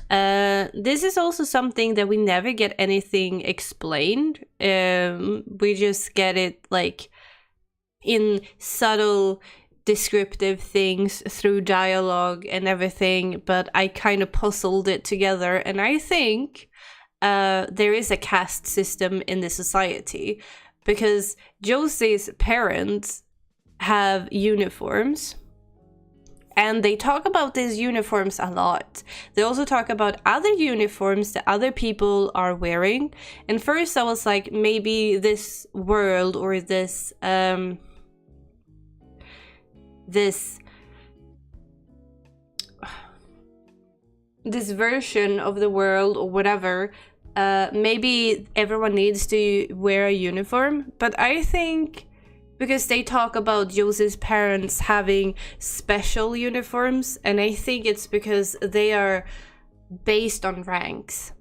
This is also something that we never get anything explained. We just get it like in subtle descriptive things through dialogue and everything, but I kind of puzzled it together, and I think there is a caste system in the society because Josie's parents have uniforms, and they talk about these uniforms a lot. They also talk about other uniforms that other people are wearing, and first I was like, maybe this world or this version of the world or whatever, maybe everyone needs to wear a uniform. But I think because they talk about Josie's parents having special uniforms, and I think it's because they are based on ranks.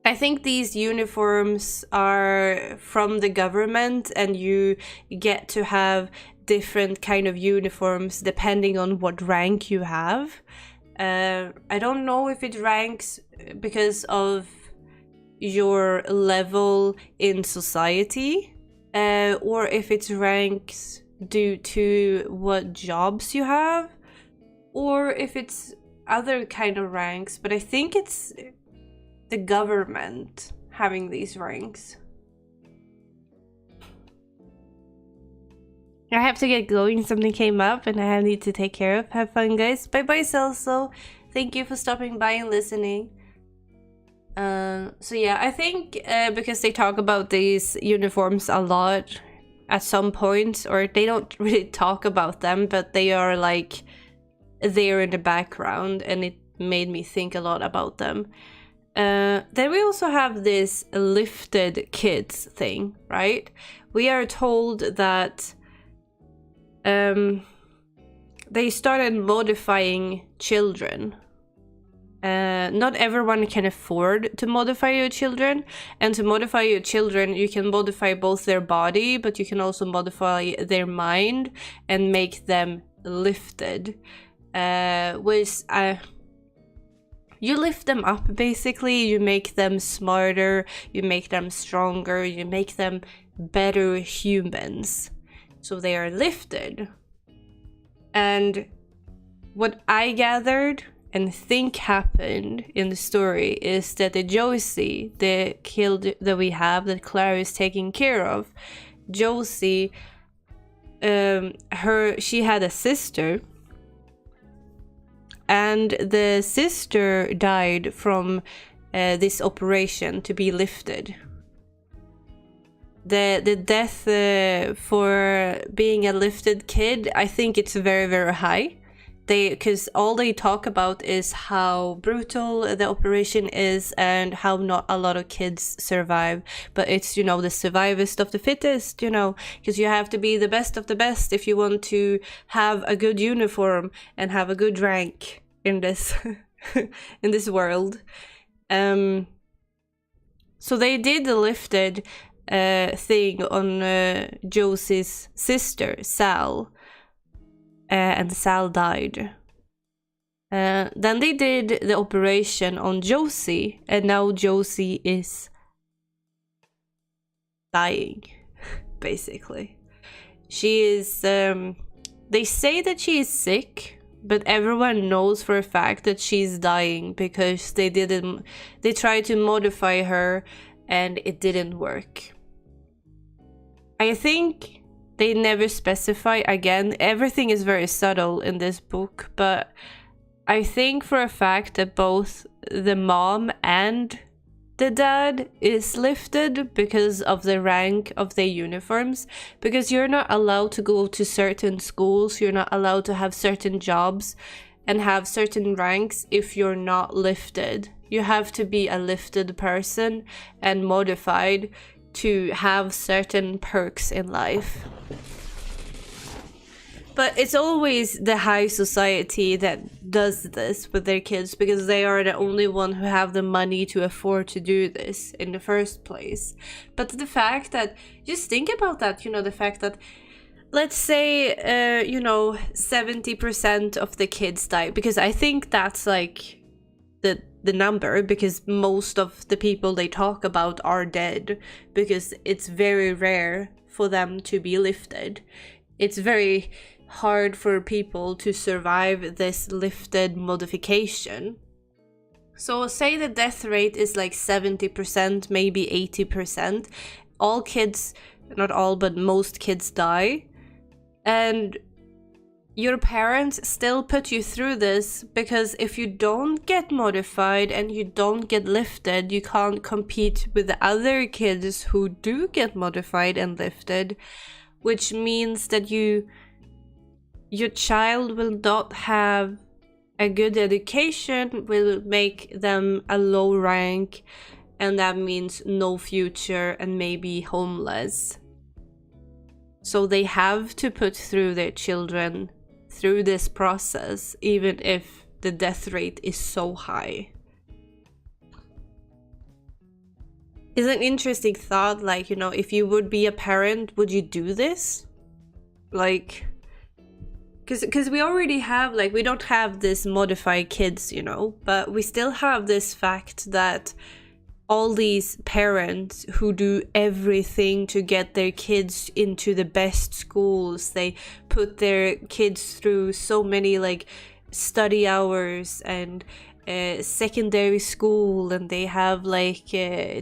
I think these uniforms are from the government, and you get to have different kind of uniforms depending on what rank you have. I don't know if it ranks because of your level in society, or if it ranks due to what jobs you have, or if it's other kind of ranks, but I think it's the government having these ranks. I have to get going, something came up and I need to take care of. Have fun, guys. Bye bye, Celso. Thank you for stopping by and listening. So yeah, I think because they talk about these uniforms a lot at some point, or they don't really talk about them, but they are like there in the background, and it made me think a lot about them. Then we also have this lifted kids thing, right? We are told that they started modifying children. Not everyone can afford to modify your children, and to modify your children you can modify both their body, but you can also modify their mind and make them lifted, which you lift them up, basically. You make them smarter, you make them stronger, you make them better humans, so they are lifted. And what I gathered and think happened in the story is that the Josie, the kid that we have, that Klara is taking care of, Josie, she had a sister, and the sister died from this operation to be lifted. The death for being a lifted kid, I think it's very, very high. Because all they talk about is how brutal the operation is and how not a lot of kids survive. But it's, you know, the survivors of the fittest, you know, because you have to be the best of the best if you want to have a good uniform and have a good rank in this in this world. So they did the lifted thing on Josie's sister, Sal, and Sal died. Then they did the operation on Josie, and now Josie is dying, basically. She is, they say that she is sick, but everyone knows for a fact that she's dying because they tried to modify her and it didn't work. I think they never specify, again, everything is very subtle in this book, but I think for a fact that both the mom and the dad is lifted because of the rank of their uniforms, because you're not allowed to go to certain schools, you're not allowed to have certain jobs and have certain ranks if you're not lifted. You have to be a lifted person and modified to have certain perks in life. But it's always the high society that does this with their kids because they are the only one who have the money to afford to do this in the first place. But the fact that, just think about that, you know, the fact that, let's say, 70% of the kids die, because I think that's like the number, because most of the people they talk about are dead, because it's very rare for them to be lifted. It's very hard for people to survive this lifted modification. So say the death rate is like 70%, maybe 80%. All kids, not all, but most kids die. And your parents still put you through this because if you don't get modified and you don't get lifted, you can't compete with the other kids who do get modified and lifted, which means that your child will not have a good education, will make them a low rank, and that means no future and maybe homeless. So they have to put through their children through this process, even if the death rate is so high. It's an interesting thought, like, you know, if you would be a parent, would you do this? Like, because we already have, like, we don't have this modified kids, you know, but we still have this fact that all these parents who do everything to get their kids into the best schools, they put their kids through so many, like, study hours and secondary school, and they have like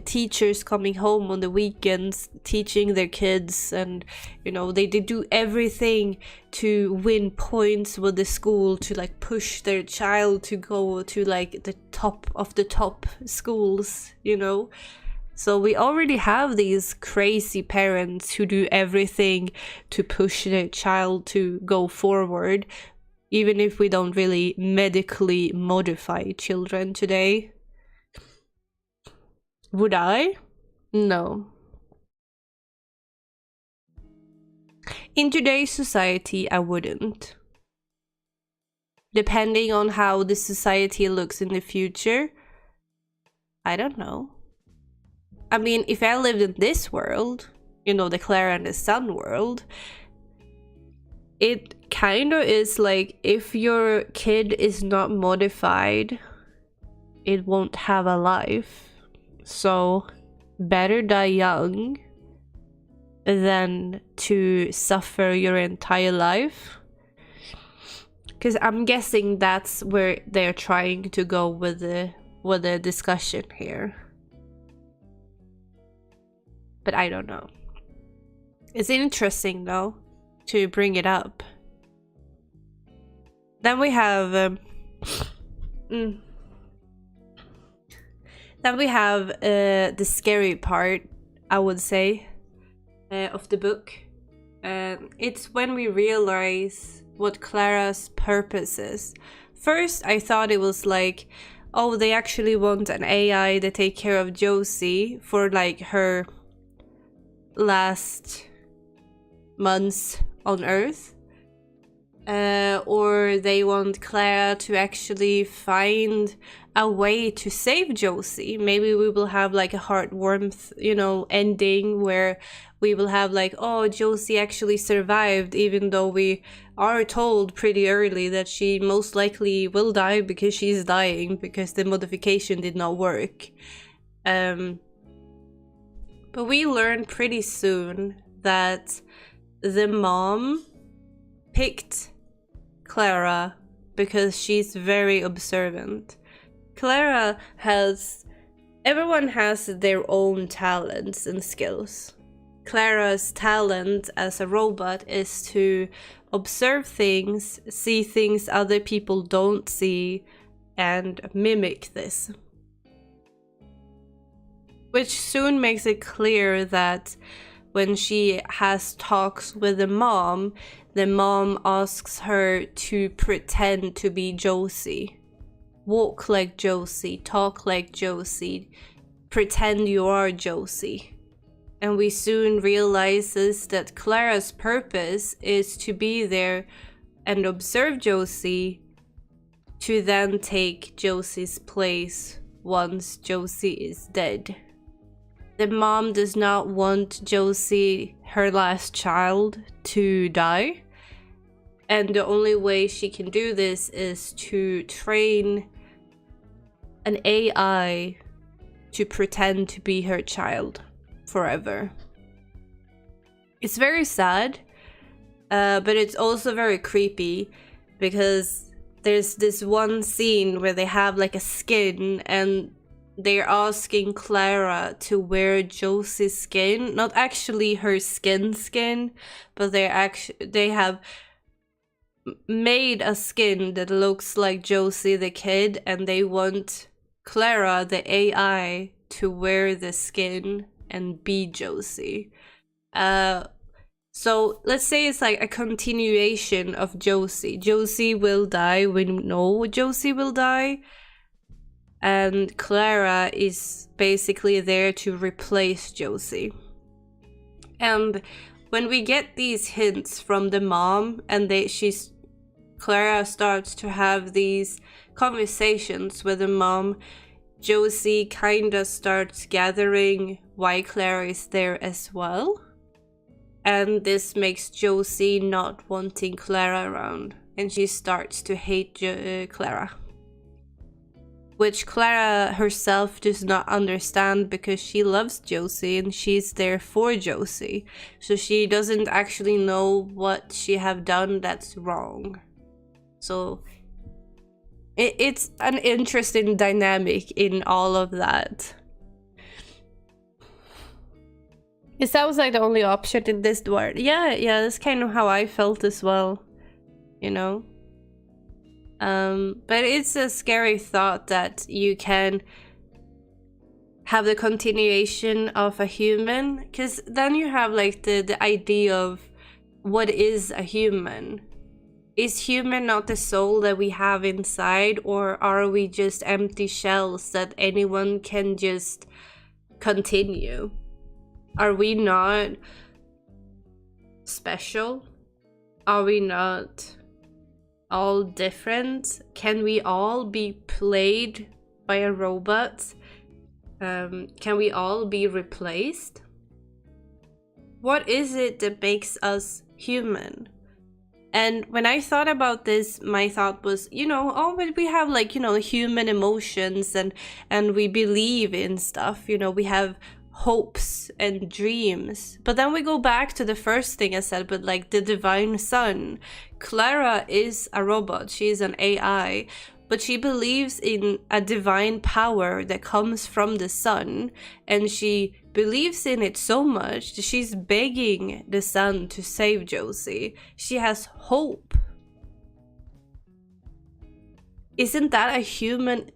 teachers coming home on the weekends teaching their kids, and you know they do everything to win points with the school to like push their child to go to like the top of the top schools, you know. So we already have these crazy parents who do everything to push their child to go forward, even if we don't really medically modify children today. Would I? No. In today's society, I wouldn't. Depending on how the society looks in the future, I don't know. I mean, if I lived in this world, you know, the Klara and the Sun world, it kind of is like, if your kid is not modified, it won't have a life. So better die young than to suffer your entire life. Because I'm guessing that's where they're trying to go with the discussion here. But I don't know. It's interesting though to bring it up. Then we have the scary part, I would say, of the book. It's when we realize what Klara's purpose is. First, I thought it was like, oh, they actually want an AI to take care of Josie for like her last months on Earth. or they want Klara to actually find a way to save Josie. Maybe we will have like a heart warmth, you know, ending where we will have like, oh, Josie actually survived, even though we are told pretty early that she most likely will die because she's dying because the modification did not work. But we learn pretty soon that the mom picked Klara because she's very observant. Klara everyone has their own talents and skills. Klara's talent as a robot is to observe things, see things other people don't see, and mimic this. Which soon makes it clear that when she has talks with the mom asks her to pretend to be Josie. Walk like Josie, talk like Josie, pretend you are Josie. And we soon realizes that Klara's purpose is to be there and observe Josie to then take Josie's place once Josie is dead. The mom does not want Josie, her last child, to die. And the only way she can do this is to train an AI to pretend to be her child forever. It's very sad, but it's also very creepy because there's this one scene where they have like a skin and they're asking Klara to wear Josie's skin, not actually her skin, but they have made a skin that looks like Josie the kid, and they want Klara the AI to wear the skin and be Josie. So let's say it's like a continuation of Josie. Josie will die, we know Josie will die, and Klara is basically there to replace Josie. And when we get these hints from the mom and Klara starts to have these conversations with the mom, Josie kinda starts gathering why Klara is there as well. And this makes Josie not wanting Klara around, and she starts to hate Klara. Which Klara herself does not understand because she loves Josie and she's there for Josie. So she doesn't actually know what she have done that's wrong. So it's an interesting dynamic in all of that. It sounds like the only option in this world. Yeah, that's kind of how I felt as well, you know? But it's a scary thought that you can have the continuation of a human, because then you have like the idea of what is a human. Is human not the soul that we have inside, or are we just empty shells that anyone can just continue? Are we not special? Are we not all different? Can we all be played by a robot? Can we all be replaced? What is it that makes us human? And when I thought about this, my thought was, but we have like, human emotions and we believe in stuff, we have hopes and dreams. But then we go back to the first thing I said, but like the divine sun. Klara is a robot, she is an AI, but she believes in a divine power that comes from the sun, and she believes in it so much that she's begging the sun to save Josie. She has hope. Isn't that a human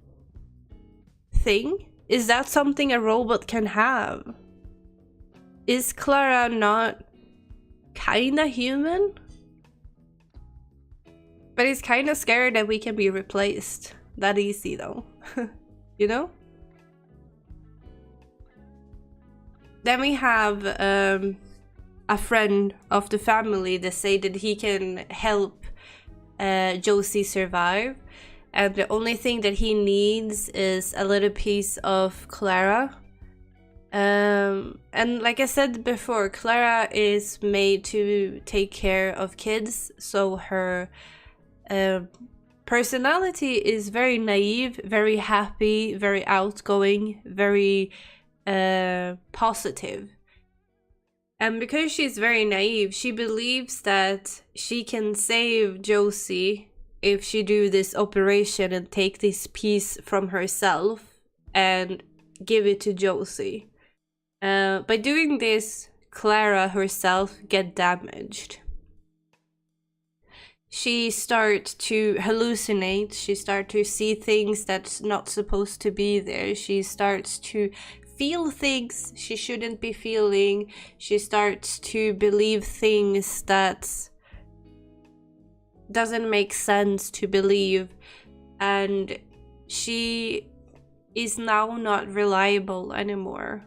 thing? Is that something a robot can have? Is Klara not kinda human? But it's kinda scary that we can be replaced that easy though. You know? Then we have a friend of the family that say that he can help Josie survive. And the only thing that he needs is a little piece of Klara. And like I said before, Klara is made to take care of kids, so her personality is very naive, very happy, very outgoing, very positive. And because she's very naive, she believes that she can save Josie if she do this operation and take this piece from herself and give it to Josie. By doing this, Klara herself get damaged. She starts to hallucinate, she starts to see things that's not supposed to be there, she starts to feel things she shouldn't be feeling, she starts to believe things that doesn't make sense to believe, and she is now not reliable anymore.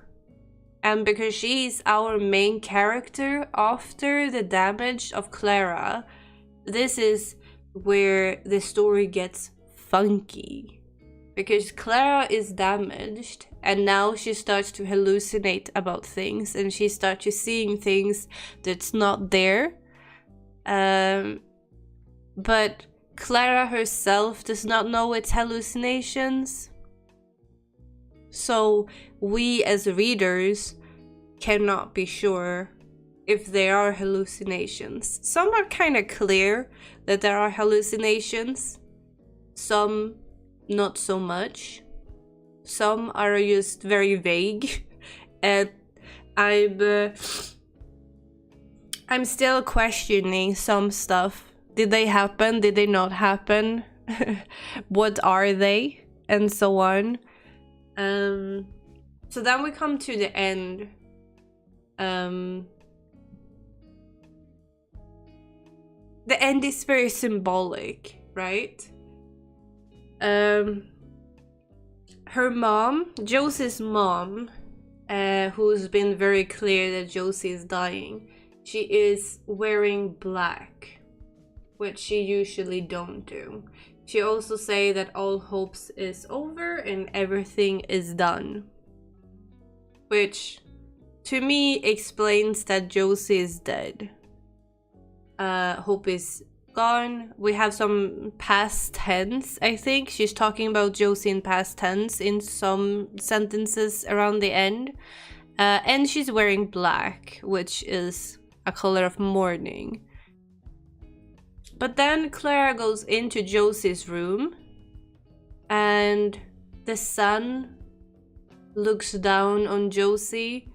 And because she's our main character after the damage of Klara, this is where the story gets funky. Because Klara is damaged and now she starts to hallucinate about things and she starts to seeing things that's not there. But Klara herself does not know it's hallucinations. So we as readers cannot be sure if there are hallucinations. Some are kind of clear that there are hallucinations. Some not so much. Some are just very vague. And I'm still questioning some stuff. Did they happen? Did they not happen? What are they? And so on. So then we come to the end. The end is very symbolic, right? Her mom, Josie's mom, who's been very clear that Josie is dying, she is wearing black, which she usually don't do. She also say that all hopes is over and everything is done, which to me explains that Josie is dead. Hope is gone. We have some past tense, I think. She's talking about Josie in past tense in some sentences around the end. And she's wearing black, which is a color of mourning. But then Klara goes into Josie's room and the sun looks down on Josie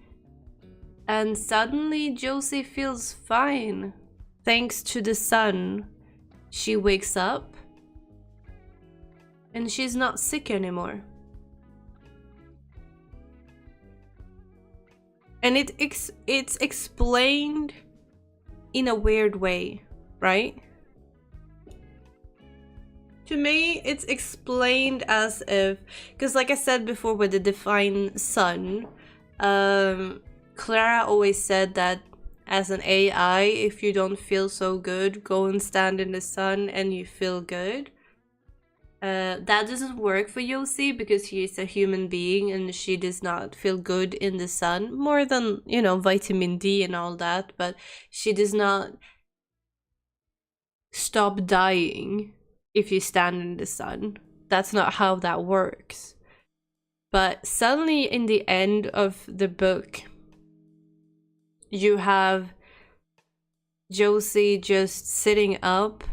and suddenly Josie feels fine. Thanks to the sun, she wakes up and she's not sick anymore. And it's explained in a weird way, right? To me, it's explained as if, because like I said before with the divine sun, Klara always said that as an AI, if you don't feel so good, go and stand in the sun and you feel good. That doesn't work for Josie because she is a human being and she does not feel good in the sun, more than, you know, vitamin D and all that, but she does not stop dying if you stand in the sun. That's not how that works. But suddenly in the end of the book, you have Josie just sitting up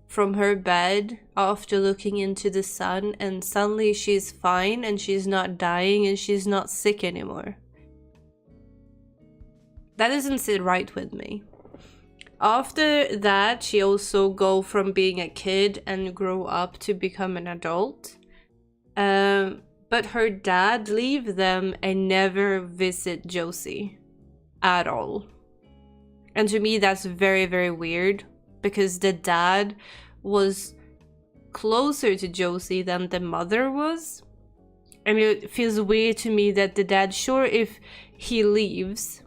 from her bed after looking into the sun, and suddenly she's fine and she's not dying and she's not sick anymore. That doesn't sit right with me. After that, she also go from being a kid and grow up to become an adult. But her dad leave them and never visit Josie at all. And to me, that's very, very weird because the dad was closer to Josie than the mother was. I mean, it feels weird to me that the dad, sure, if he leaves,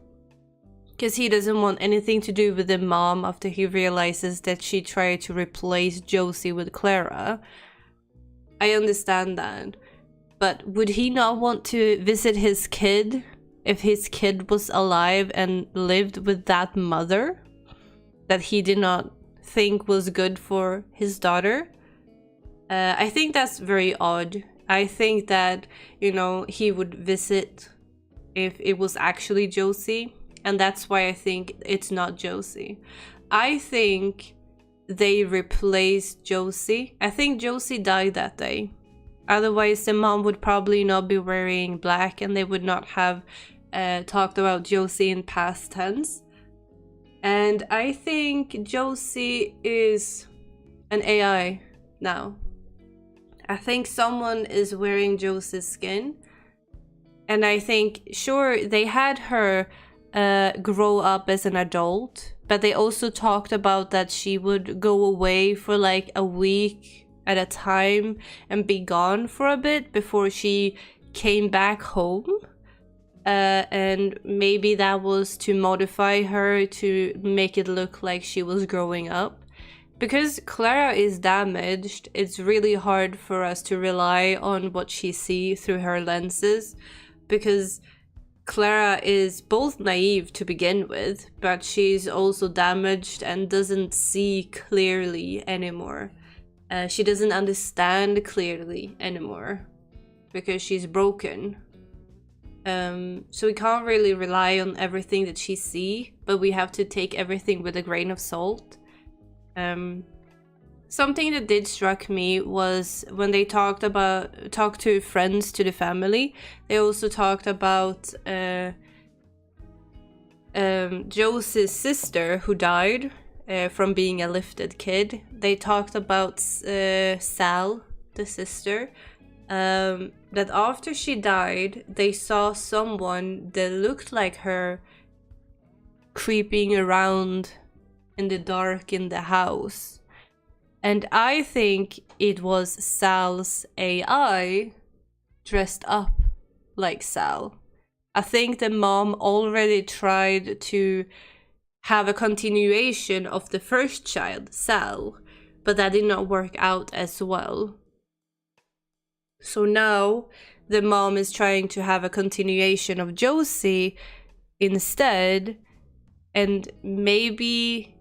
Because he doesn't want anything to do with the mom after he realizes that she tried to replace Josie with Klara. I understand that. But would he not want to visit his kid if his kid was alive and lived with that mother that he did not think was good for his daughter? I think that's very odd. I think that, you know, he would visit if it was actually Josie. And that's why I think it's not Josie. I think they replaced Josie. I think Josie died that day. Otherwise, the mom would probably not be wearing black and they would not have talked about Josie in past tense. And I think Josie is an AI now. I think someone is wearing Josie's skin. And I think, sure, they had her grow up as an adult, but they also talked about that she would go away for like a week at a time and be gone for a bit before she came back home. And maybe that was to modify her to make it look like she was growing up. Because Klara is damaged, it's really hard for us to rely on what she sees through her lenses, because Klara is both naive to begin with, but she's also damaged and doesn't see clearly anymore. She doesn't understand clearly anymore because she's broken. So we can't really rely on everything that she sees, but we have to take everything with a grain of salt. Something that did struck me was when they talked to friends to the family, they also talked about Josie's sister who died from being a lifted kid. They talked about Sal, the sister, that after she died, they saw someone that looked like her creeping around in the dark in the house. And I think it was Sal's AI dressed up like Sal. I think the mom already tried to have a continuation of the first child, Sal, but that did not work out as well. So now the mom is trying to have a continuation of Josie instead, and maybe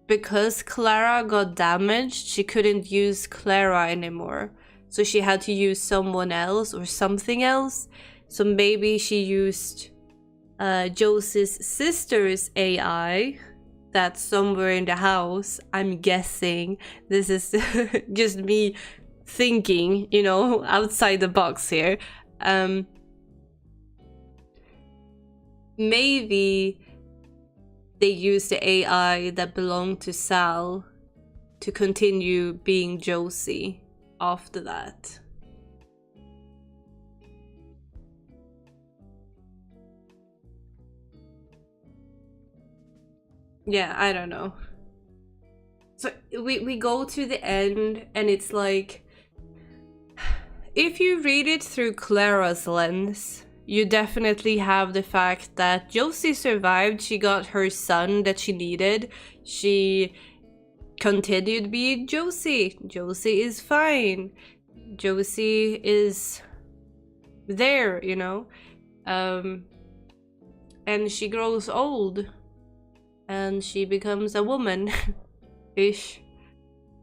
because Klara got damaged, she couldn't use Klara anymore. So she had to use someone else or something else. So maybe she used Josie's sister's AI that's somewhere in the house. I'm guessing. This is just me thinking, you know, outside the box here. Maybe they used the AI that belonged to Sal to continue being Josie after that. Yeah, I don't know. So we go to the end and it's like, if you read it through Klara's lens, you definitely have the fact that Josie survived. She got her son that she needed. She continued being Josie. Josie is fine. Josie is there, you know. And she grows old. And she becomes a woman-ish.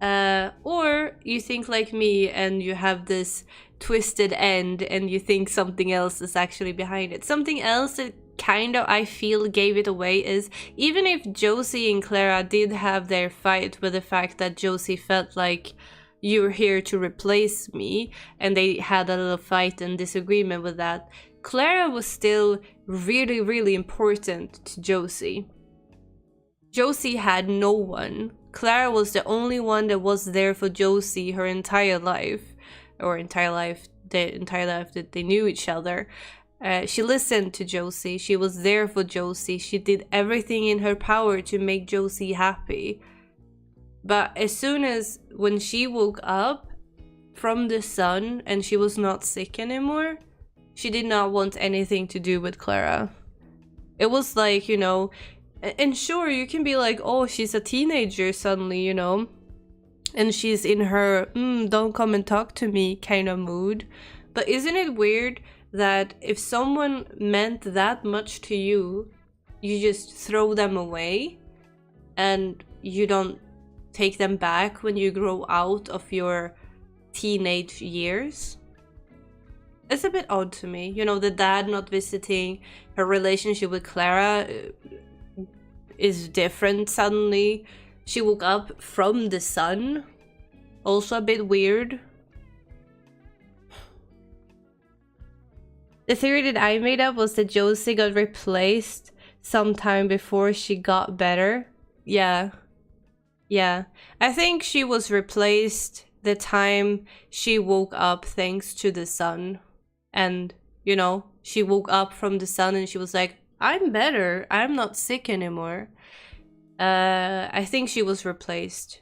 Or you think like me and you have this twisted end and you think something else is actually behind it. Something else that kind of I feel gave it away is, even if Josie and Klara did have their fight with the fact that Josie felt like you're here to replace me, and they had a little fight and disagreement with that, Klara was still really, really important to Josie. Josie had no one. Klara was the only one that was there for Josie her entire life. Or the entire life that they knew each other. She listened to Josie. She was there for Josie. She did everything in her power to make Josie happy. But as soon as when she woke up from the sun and she was not sick anymore, she did not want anything to do with Klara. It was like, you know, And sure, you can be like, oh, she's a teenager suddenly, you know, and she's in her don't come and talk to me kind of mood. But isn't it weird that if someone meant that much to you, you just throw them away and you don't take them back when you grow out of your teenage years? It's a bit odd to me. You know, the dad not visiting, her relationship with Klara is different suddenly. She woke up from the sun. Also a bit weird. The theory that I made up was that Josie got replaced sometime before she got better. Yeah. Yeah. I think she was replaced the time she woke up thanks to the sun. And, you know, she woke up from the sun and she was like, I'm better. I'm not sick anymore. I think she was replaced.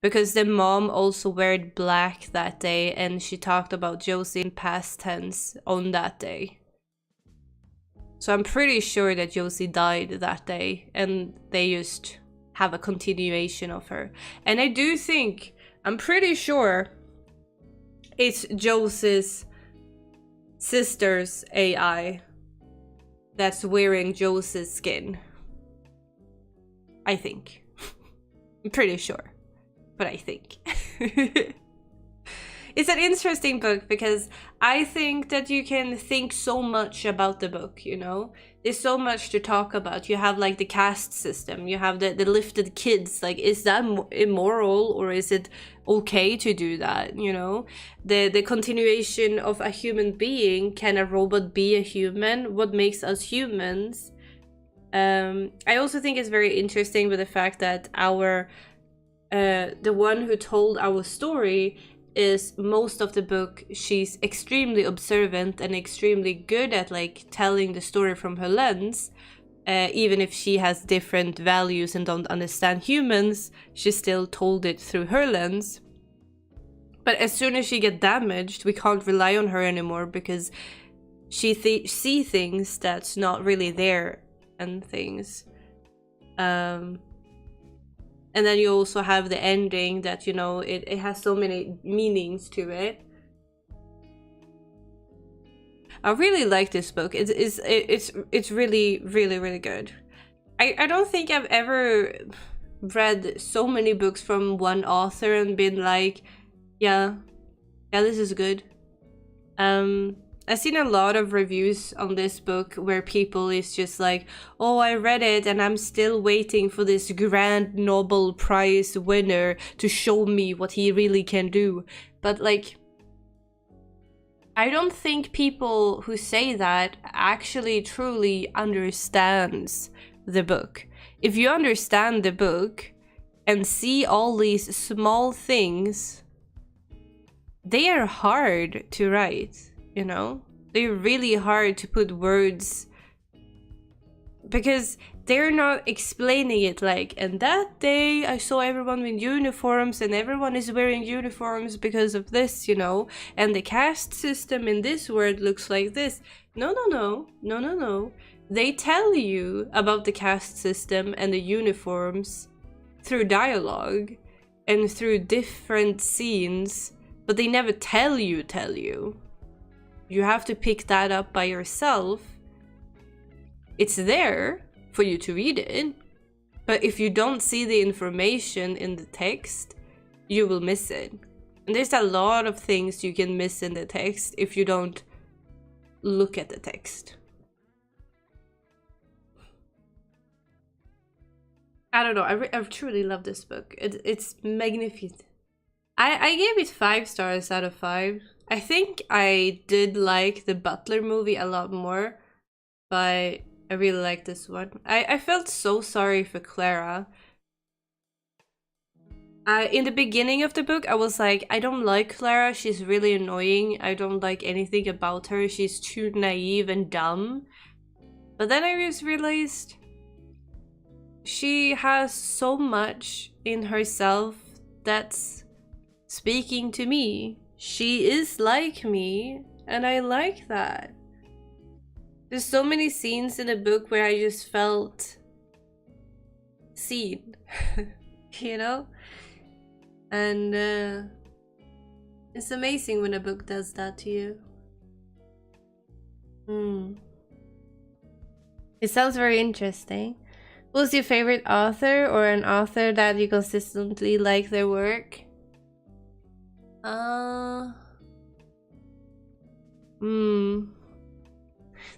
Because the mom also wore black that day and she talked about Josie in past tense on that day. So I'm pretty sure that Josie died that day and they just have a continuation of her. And I do think, I'm pretty sure it's Josie's sister's AI that's wearing Josie's skin. I think. I'm pretty sure. But I think. It's an interesting book because I think that you can think so much about the book, you know? There's so much to talk about. You have like the caste system, you have the lifted kids. Like, is that immoral or is it okay to do that, you know? The continuation of a human being. Can a robot be a human? What makes us humans? I also think it's very interesting with the fact that our the one who told our story is most of the book she's extremely observant and extremely good at like telling the story from her lens. Even if she has different values and don't understand humans, she still told it through her lens. But as soon as she get damaged, we can't rely on her anymore because she see things that's not really there and things. And then you also have the ending that, you know, it has so many meanings to it. I really like this book. It's really, really, really good. I don't think I've ever read so many books from one author and been like, yeah, this is good. I've seen a lot of reviews on this book where people is just like, oh, I read it and I'm still waiting for this grand Nobel Prize winner to show me what he really can do. But like, I don't think people who say that actually truly understands the book. If you understand the book and see all these small things, they are hard to write. You know, they're really hard to put words because they're not explaining it like, and that day I saw everyone in uniforms and everyone is wearing uniforms because of this, you know, and the caste system in this world looks like this. No. They tell you about the caste system and the uniforms through dialogue and through different scenes, but they never tell you. You have to pick that up by yourself. It's there for you to read it, but if you don't see the information in the text, you will miss it. And there's a lot of things you can miss in the text if you don't look at the text. I don't know, I truly love this book. It's magnificent. I gave it 5 stars out of 5. I think I did like the Butler movie a lot more, but I really like this one. I felt so sorry for Klara. In the beginning of the book, I was like, I don't like Klara. She's really annoying. I don't like anything about her. She's too naive and dumb. But then I just realized she has so much in herself that's speaking to me. She is like me, and I like that. There's so many scenes in the book where I just felt scene, you know? And it's amazing when a book does that to you. It sounds very interesting. Who's your favorite author or an author that you consistently like their work?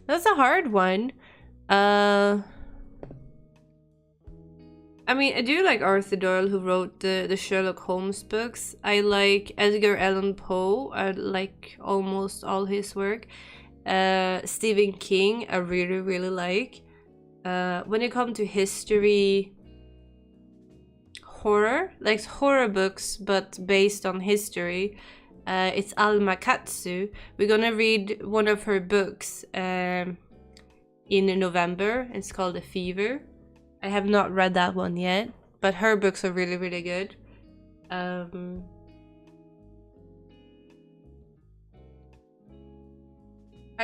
That's a hard one. I mean, I do like Arthur Doyle, who wrote the Sherlock Holmes books. I like Edgar Allan Poe. I like almost all his work. Stephen King, I really, really like. When it comes to history, horror, like horror books, but based on history, it's Alma Katsu. We're gonna read one of her books in November. It's called The Fever. I have not read that one yet, but her books are really, really good. I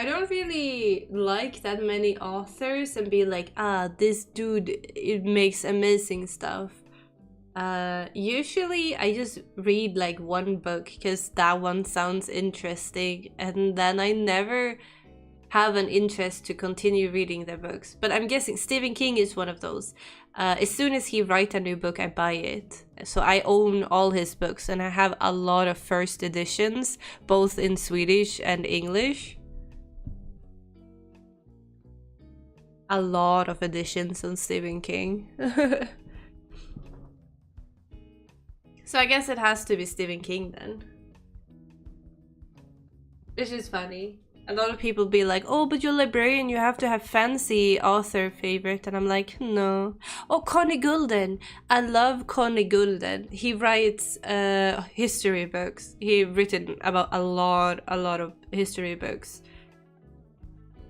don't really like that many authors and be like, this dude, it makes amazing stuff. Usually I just read like one book because that one sounds interesting, and then I never have an interest to continue reading their books. But I'm guessing Stephen King is one of those. As soon as he writes a new book, I buy it. So I own all his books, and I have a lot of first editions, both in Swedish and English. A lot of editions on Stephen King. So I guess it has to be Stephen King then. Which is funny. A lot of people be like, oh, but you're a librarian, you have to have fancy author favorite. And I'm like, no. Oh, Connie Gulden. I love Connie Gulden. He writes history books. He's written about a lot of history books.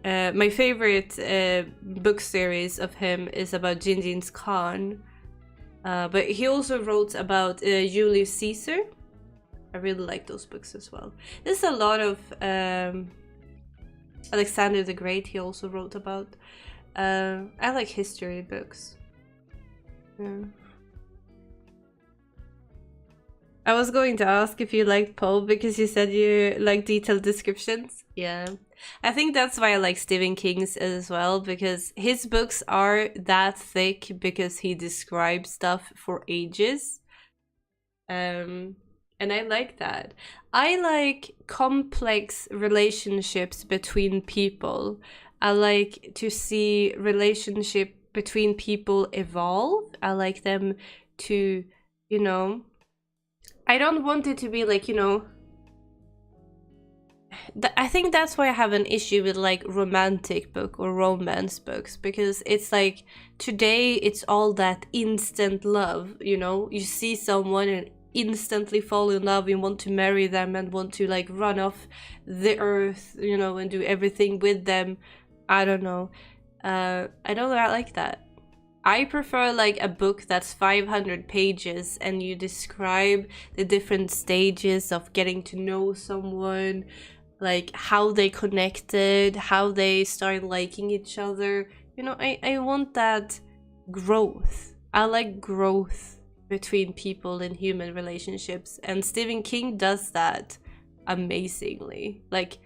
My favorite book series of him is about Genghis Khan. But he also wrote about Julius Caesar. I really like those books as well. There's a lot of Alexander the Great he also wrote about. I like history books. Yeah. I was going to ask if you liked Poe because you said you like detailed descriptions. Yeah. I think that's why I like Stephen King's as well, because his books are that thick because he describes stuff for ages. And I like that. I like complex relationships between people. I like to see relationship between people evolve. I like them to, you know, I don't want it to be like, you know, I think that's why I have an issue with like romantic book or romance books, because it's like today it's all that instant love, you know, you see someone and instantly fall in love and want to marry them and want to like run off the earth, you know, and do everything with them. I don't know. I don't like that. I prefer like a book that's 500 pages and you describe the different stages of getting to know someone, like how they connected, how they started liking each other. You know, I want that growth. I like growth between people in human relationships, and Stephen King does that amazingly. Like,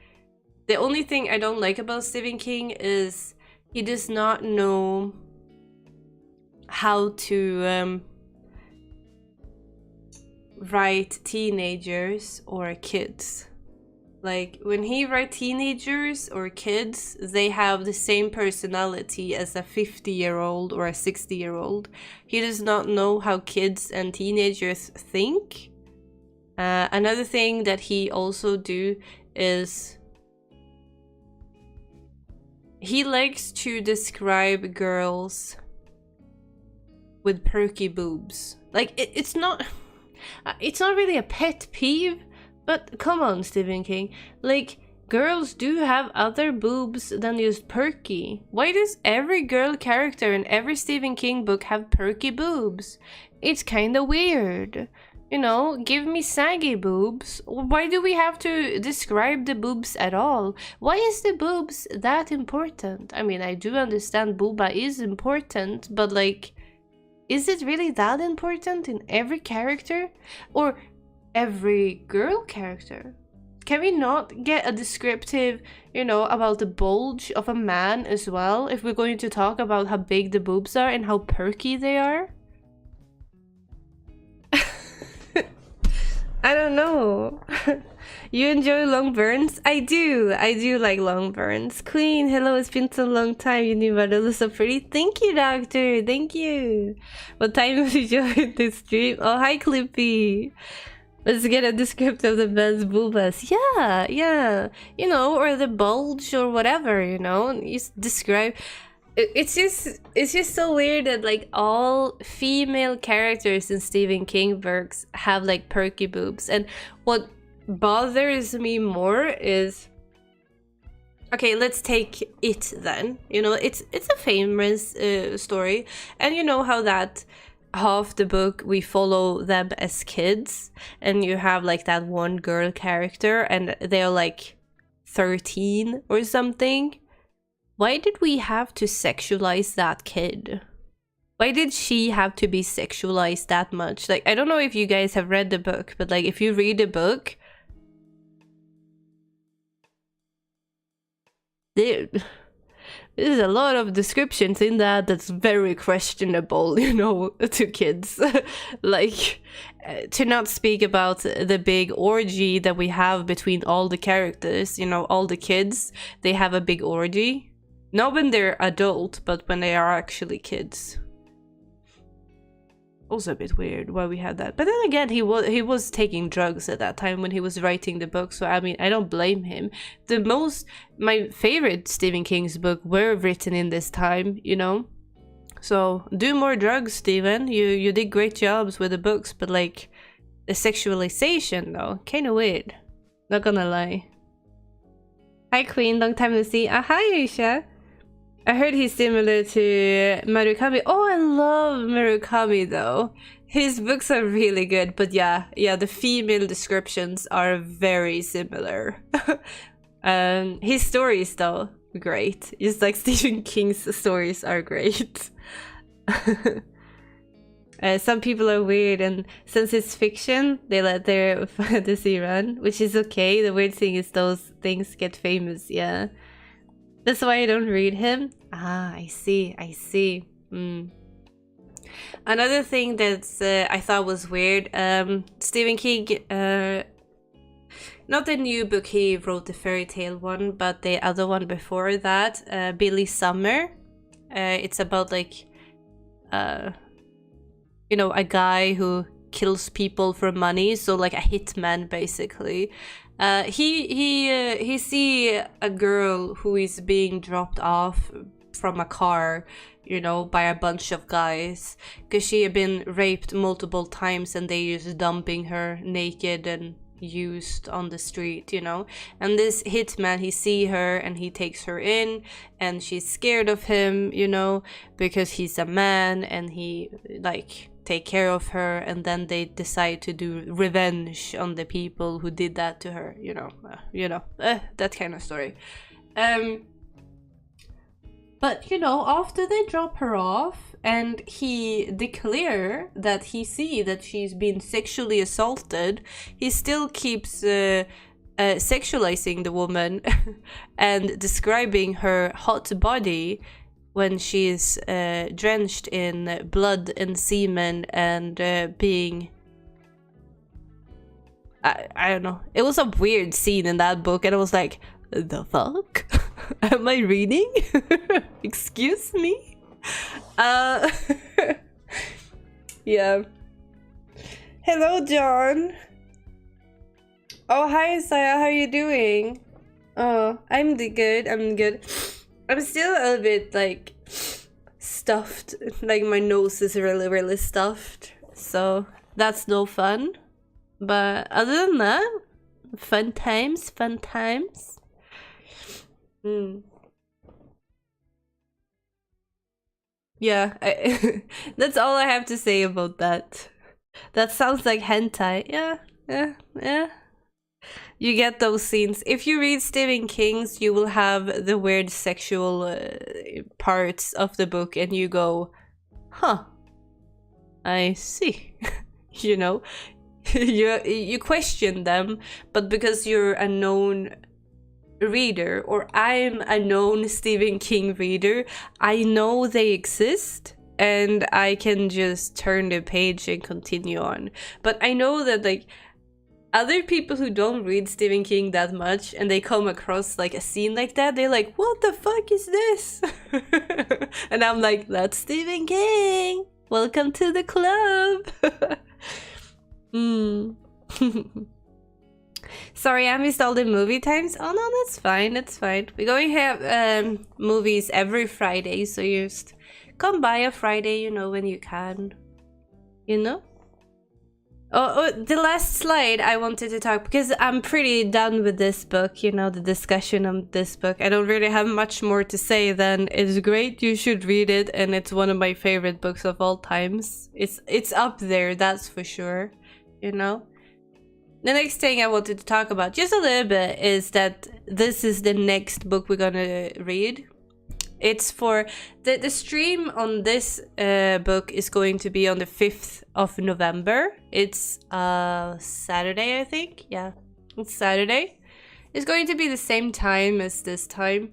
the only thing I don't like about Stephen King is he does not know how to write teenagers or kids. Like, when he writes teenagers or kids, they have the same personality as a 50-year-old or a 60-year-old. He does not know how kids and teenagers think. Another thing that he also do is he likes to describe girls with perky boobs. Like, it's not really a pet peeve, but come on, Stephen King. Like, girls do have other boobs than just perky. Why does every girl character in every Stephen King book have perky boobs? It's kinda weird. You know, give me saggy boobs. Why do we have to describe the boobs at all? Why is the boobs that important? I mean, I do understand booba is important, but like, is it really that important in every character? Or every girl character? Can we not get a descriptive, you know, about the bulge of a man as well, if we're going to talk about how big the boobs are and how perky they are? I don't know. You enjoy long burns? I do like long burns. Queen, hello, it's been so long time. You knew about it was so pretty. Thank you, doctor. Thank you. What time have you joined this stream? Oh, hi, Clippy. Let's get a description of the man's boobas. Yeah. You know, or the bulge or whatever, you know. You describe... It's just so weird that like all female characters in Stephen King books have like perky boobs, and what bothers me more is, okay, let's take It then. You know, it's a famous story, and you know how that half the book we follow them as kids, and you have like that one girl character and they're like 13 or something. Why did we have to sexualize that kid? Why did she have to be sexualized that much? Like, I don't know if you guys have read the book, but like if you read the book, there's a lot of descriptions in that that's very questionable, you know, to kids. Like, to not speak about the big orgy that we have between all the characters, you know, all the kids, they have a big orgy. Not when they're adult, but when they are actually kids. Also a bit weird why we had that. But then again, he was taking drugs at that time when he was writing the book, so I mean, I don't blame him. My favorite Stephen King's book were written in this time, you know? So, do more drugs, Stephen. You did great jobs with the books, but like, the sexualization though, kinda weird. Not gonna lie. Hi Queen, long time no see. Hi Aisha. I heard he's similar to Murakami. Oh, I love Murakami though. His books are really good, but yeah, the female descriptions are very similar. His stories though, great. Just like Stephen King's stories are great. Some people are weird, and since it's fiction, they let their fantasy run, which is okay. The weird thing is those things get famous, yeah. That's why I don't read him. Ah, I see. Another thing that's I thought was weird, Stephen King, not the new book he wrote, the fairy tale one, but the other one before that, Billy Summer. It's about like, you know, a guy who kills people for money, so like a hitman basically. He see a girl who is being dropped off from a car, you know, by a bunch of guys, because she had been raped multiple times and they just dumping her naked and used on the street, you know. And this hitman, he see her and he takes her in, and she's scared of him, you know, because he's a man, and he like take care of her, and then they decide to do revenge on the people who did that to her, you know, that kind of story. But you know, after they drop her off and he declare that he see that she's been sexually assaulted, he still keeps sexualizing the woman and describing her hot body when she's drenched in blood and semen and being... I don't know. It was a weird scene in that book, and I was like, the fuck? Am I reading? Excuse me? Yeah. Hello, John. Oh, hi, Saya. How are you doing? Oh, I'm good. I'm still a bit, like, stuffed. Like, my nose is really, really stuffed. So, that's no fun. But other than that, fun times. Yeah, that's all I have to say about that. That sounds like hentai. Yeah. You get those scenes. If you read Stephen King's, you will have the weird sexual parts of the book, and you go, huh, I see. You know, you question them, but because you're a known reader, or I'm a known Stephen King reader, I know they exist and I can just turn the page and continue on. But I know that like other people who don't read Stephen King that much and they come across like a scene like that, they're like, what the fuck is this? And I'm like, that's Stephen King, welcome to the club. Sorry, I missed all the movie times. Oh no, that's fine, that's fine. We're going to have movies every Friday, so you just come by a Friday, you know, when you can. You know? Oh, the last slide I wanted to talk, because I'm pretty done with this book, you know, the discussion on this book. I don't really have much more to say than it's great, you should read it, and it's one of my favorite books of all times. It's up there, that's for sure, you know? The next thing I wanted to talk about just a little bit is that this is the next book we're gonna read. It's for the stream on this book is going to be on the 5th of November. It's Saturday, I think. Yeah, it's Saturday. It's going to be the same time as this time,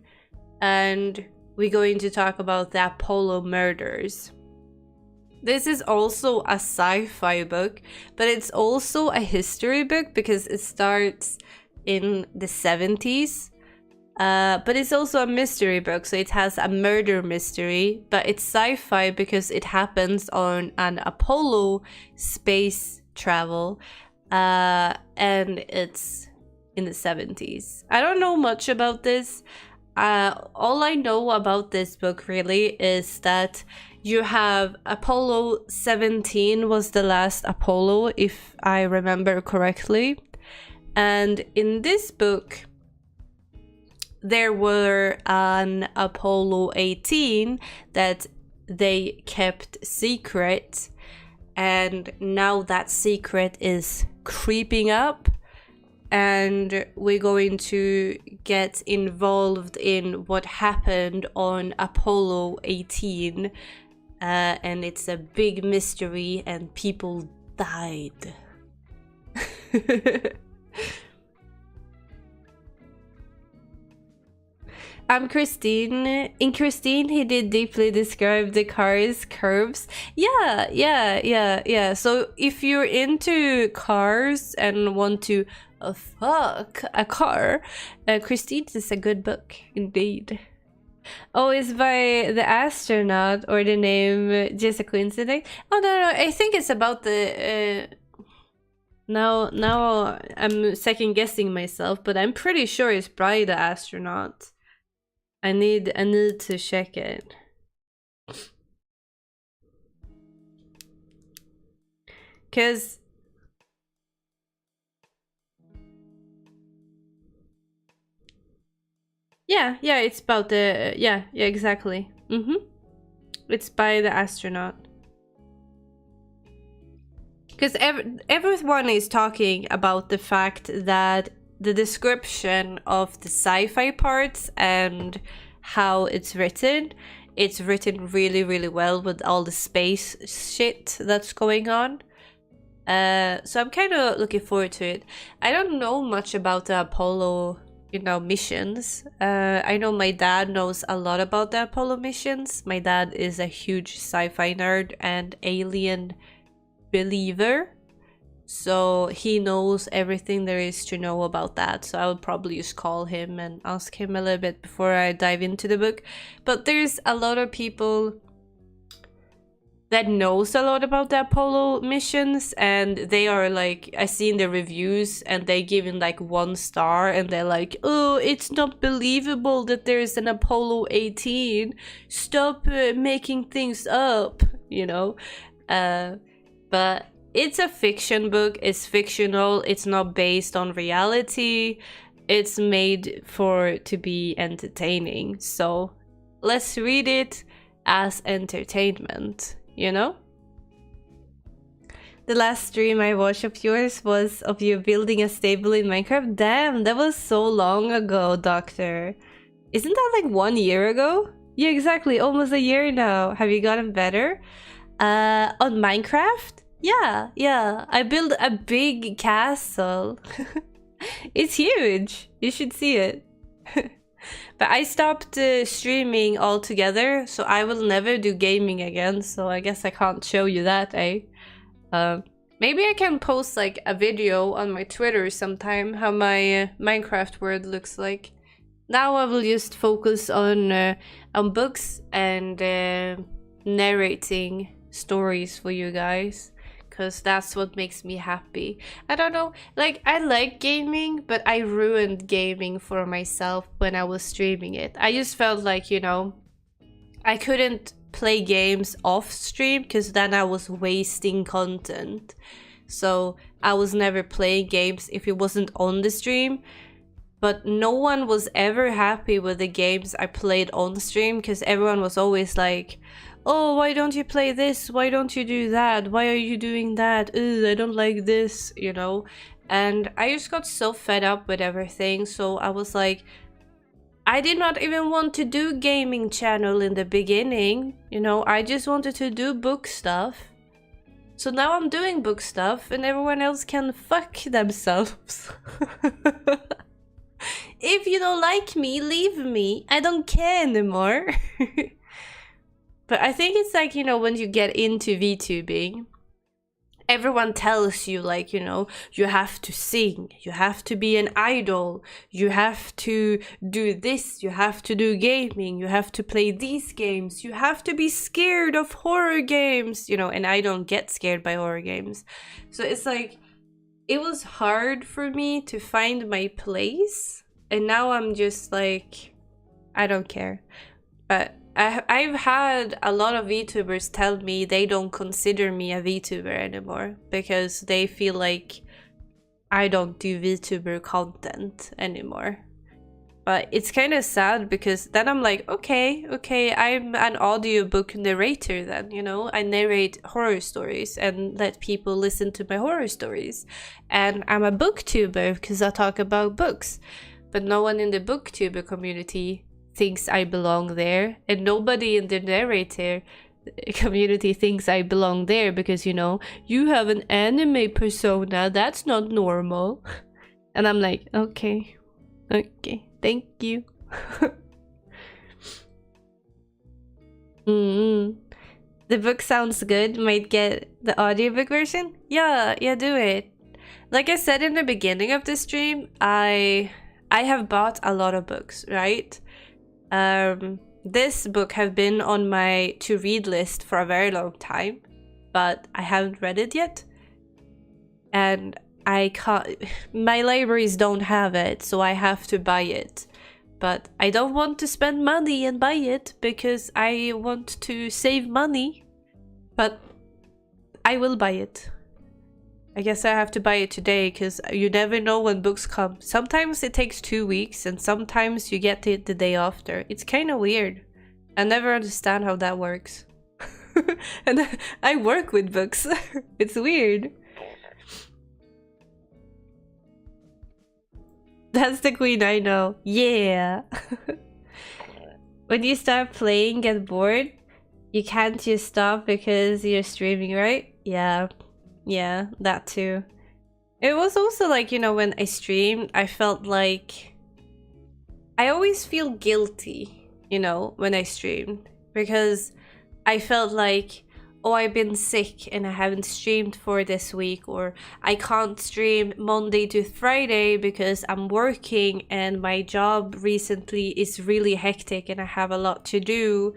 and we're going to talk about the Apollo murders. This is also a sci-fi book, but it's also a history book because it starts in the 70s. But it's also a mystery book, so it has a murder mystery, but it's sci-fi because it happens on an Apollo space travel, and it's in the 70s. I don't know much about this. All I know about this book really is that you have Apollo 17 was the last Apollo, if I remember correctly. And in this book, there were an Apollo 18 that they kept secret. And now that secret is creeping up. And we're going to get involved in what happened on Apollo 18. And it's a big mystery and people died. I'm Christine. In Christine, he did deeply describe the car's curves. Yeah. So if you're into cars and want to fuck a car, Christine is a good book, indeed. Oh, it's by the astronaut, or the name just a coincidence? Oh, no, I think it's about the... Now I'm second guessing myself, but I'm pretty sure it's by the astronaut. I need to check it. Cause yeah, it's about the yeah, exactly. It's by the astronaut. Because everyone is talking about the fact that the description of the sci-fi parts and how it's written really, really well with all the space shit that's going on. So I'm kind of looking forward to it. I don't know much about the Apollo, you know, missions. I know my dad knows a lot about the Apollo missions. My dad is a huge sci-fi nerd and alien believer. So he knows everything there is to know about that. So I would probably just call him and ask him a little bit before I dive into the book. But there's a lot of people that knows a lot about the Apollo missions, and they are like, I seen the reviews and they giving like 1 star, and they're like, oh, it's not believable that there's an Apollo 18. Stop making things up, you know. But it's a fiction book, it's fictional, it's not based on reality, it's made to be entertaining. So let's read it as entertainment, you know? The last stream I watched of yours was of you building a stable in Minecraft. Damn, that was so long ago, Doctor. Isn't that like 1 year ago? Yeah, exactly, almost a year now. Have you gotten better? On Minecraft? Yeah. I built a big castle. It's huge. You should see it. But I stopped streaming altogether, so I will never do gaming again, so I guess I can't show you that, eh? Maybe I can post like a video on my Twitter sometime how my Minecraft world looks like. Now I will just focus on books and narrating stories for you guys, because that's what makes me happy. I don't know, like I like gaming, but I ruined gaming for myself when I was streaming it. I just felt like, you know, I couldn't play games off stream because then I was wasting content. So I was never playing games if it wasn't on the stream. But no one was ever happy with the games I played on stream, because everyone was always like, oh, why don't you play this? Why don't you do that? Why are you doing that? Ugh, I don't like this, you know? And I just got so fed up with everything. So I was like, I did not even want to do gaming channel in the beginning. You know, I just wanted to do book stuff. So now I'm doing book stuff and everyone else can fuck themselves. If you don't like me, leave me. I don't care anymore. But I think it's like, you know, when you get into VTubing, everyone tells you like, you know, you have to sing, you have to be an idol, you have to do this, you have to do gaming, you have to play these games, you have to be scared of horror games, you know, and I don't get scared by horror games. So it's like, it was hard for me to find my place. And now I'm just like, I don't care. But I've had a lot of VTubers tell me they don't consider me a VTuber anymore because they feel like I don't do VTuber content anymore. But it's kind of sad because then I'm like, okay, I'm an audiobook narrator then, you know? I narrate horror stories and let people listen to my horror stories. And I'm a booktuber because I talk about books. But no one in the booktuber community thinks I belong there, and nobody in the narrator community thinks I belong there because, you know, you have an anime persona, that's not normal. And I'm like, okay, thank you. The book sounds good. Might get the audiobook version? Yeah, do it. Like I said in the beginning of the stream, I have bought a lot of books, right? This book have been on my to-read list for a very long time, but I haven't read it yet. And I can't, my libraries don't have it, so I have to buy it. But I don't want to spend money and buy it because I want to save money. But I will buy it. I guess I have to buy it today because you never know when books come. Sometimes it takes 2 weeks and sometimes you get it the day after. It's kind of weird. I never understand how that works. And I work with books. It's weird. That's the queen I know. Yeah. When you start playing, get bored, you can't just stop because you're streaming, right? Yeah, that too. It was also like, you know, when I streamed, I felt like I always feel guilty, you know, when I streamed, because I felt like, oh, I've been sick and I haven't streamed for this week, or I can't stream Monday to Friday because I'm working and my job recently is really hectic and I have a lot to do.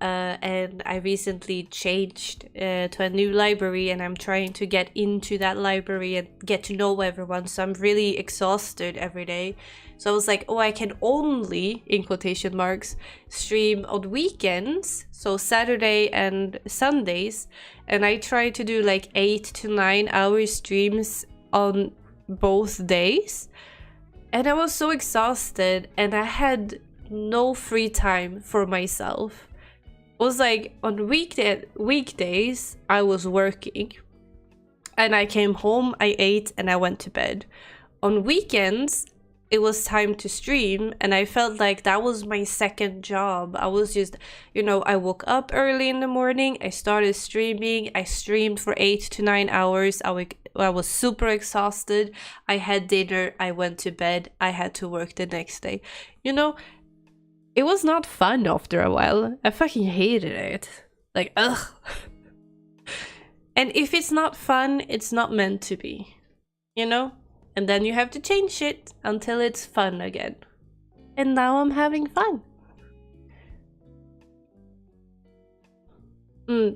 And I recently changed to a new library and I'm trying to get into that library and get to know everyone. So I'm really exhausted every day. So I was like, oh, I can only, in quotation marks, stream on weekends. So Saturday and Sundays. And I try to do like 8 to 9 hour streams on both days. And I was so exhausted and I had no free time for myself. Was like on weekdays I was working and I came home, I ate and I went to bed. On weekends it was time to stream, and I felt like that was my second job. I was just, you know, I woke up early in the morning, I started streaming, I streamed for 8 to 9 hours. I was super exhausted. I had dinner, I went to bed, I had to work the next day. You know, it was not fun after a while. I fucking hated it. Like, ugh. And if it's not fun, it's not meant to be, you know? And then you have to change it until it's fun again. And now I'm having fun.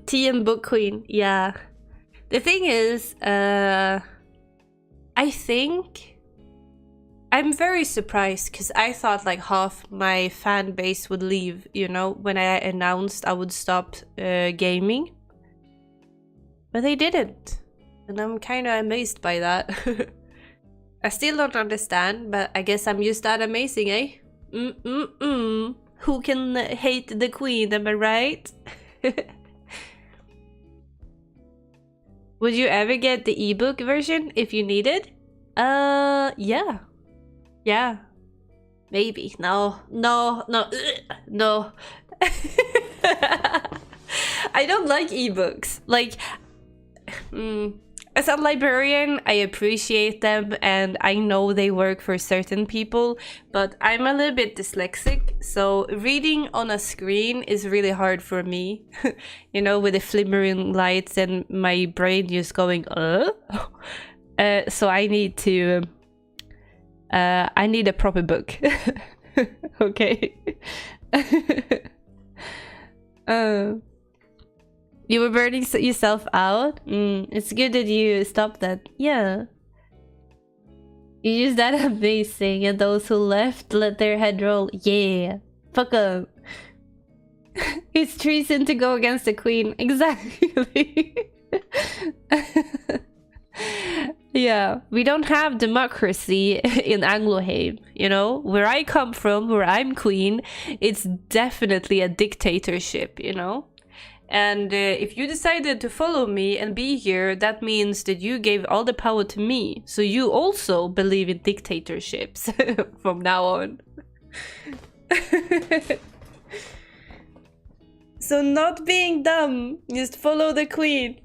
Tea and Book Queen, yeah. The thing is, I think I'm very surprised because I thought like half my fan base would leave, you know, when I announced I would stop gaming. But they didn't. And I'm kind of amazed by that. I still don't understand, but I guess I'm just that amazing, eh? Who can hate the queen, am I right? Would you ever get the ebook version if you needed? Yeah. Yeah. Maybe. No. No. I don't like ebooks. Like, as a librarian, I appreciate them and I know they work for certain people, but I'm a little bit dyslexic, so reading on a screen is really hard for me. You know, with the flimmering lights and my brain just going, so I need to... I need a proper book. Okay. You were burning yourself out? It's good that you stopped that. Yeah. You use that amazing, and those who left let their head roll. Yeah. Fuck up. It's treason to go against the queen. Exactly. Yeah. We don't have democracy in Anglohaim, you know? Where I come from, where I'm queen, it's definitely a dictatorship, you know? And if you decided to follow me and be here, that means that you gave all the power to me. So you also believe in dictatorships from now on. So not being dumb, just follow the queen.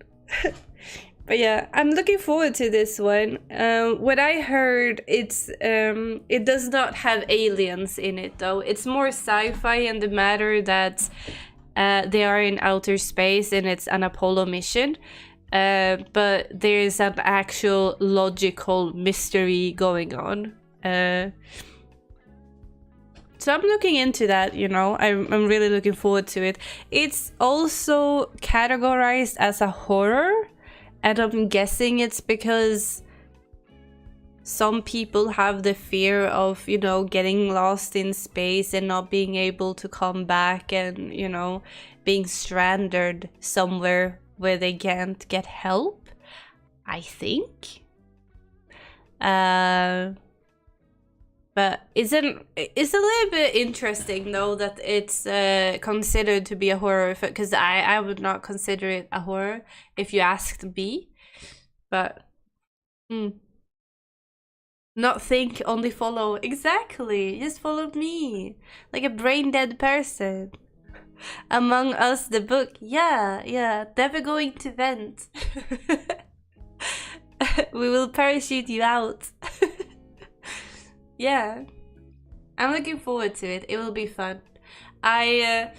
But yeah, I'm looking forward to this one. What I heard, it does not have aliens in it though. It's more sci-fi in the matter that they are in outer space and it's an Apollo mission. But there's an actual logical mystery going on. So I'm looking into that, you know. I'm really looking forward to it. It's also categorized as a horror. And I'm guessing it's because some people have the fear of, you know, getting lost in space and not being able to come back and, you know, being stranded somewhere where they can't get help, I think. But it's a little bit interesting though that it's considered to be a horror, because I would not consider it a horror if you asked me. But not think, only follow. Exactly, just follow me like a brain dead person. Among Us the book, yeah, never going to vent. We will parachute you out. Yeah, I'm looking forward to it. It will be fun. I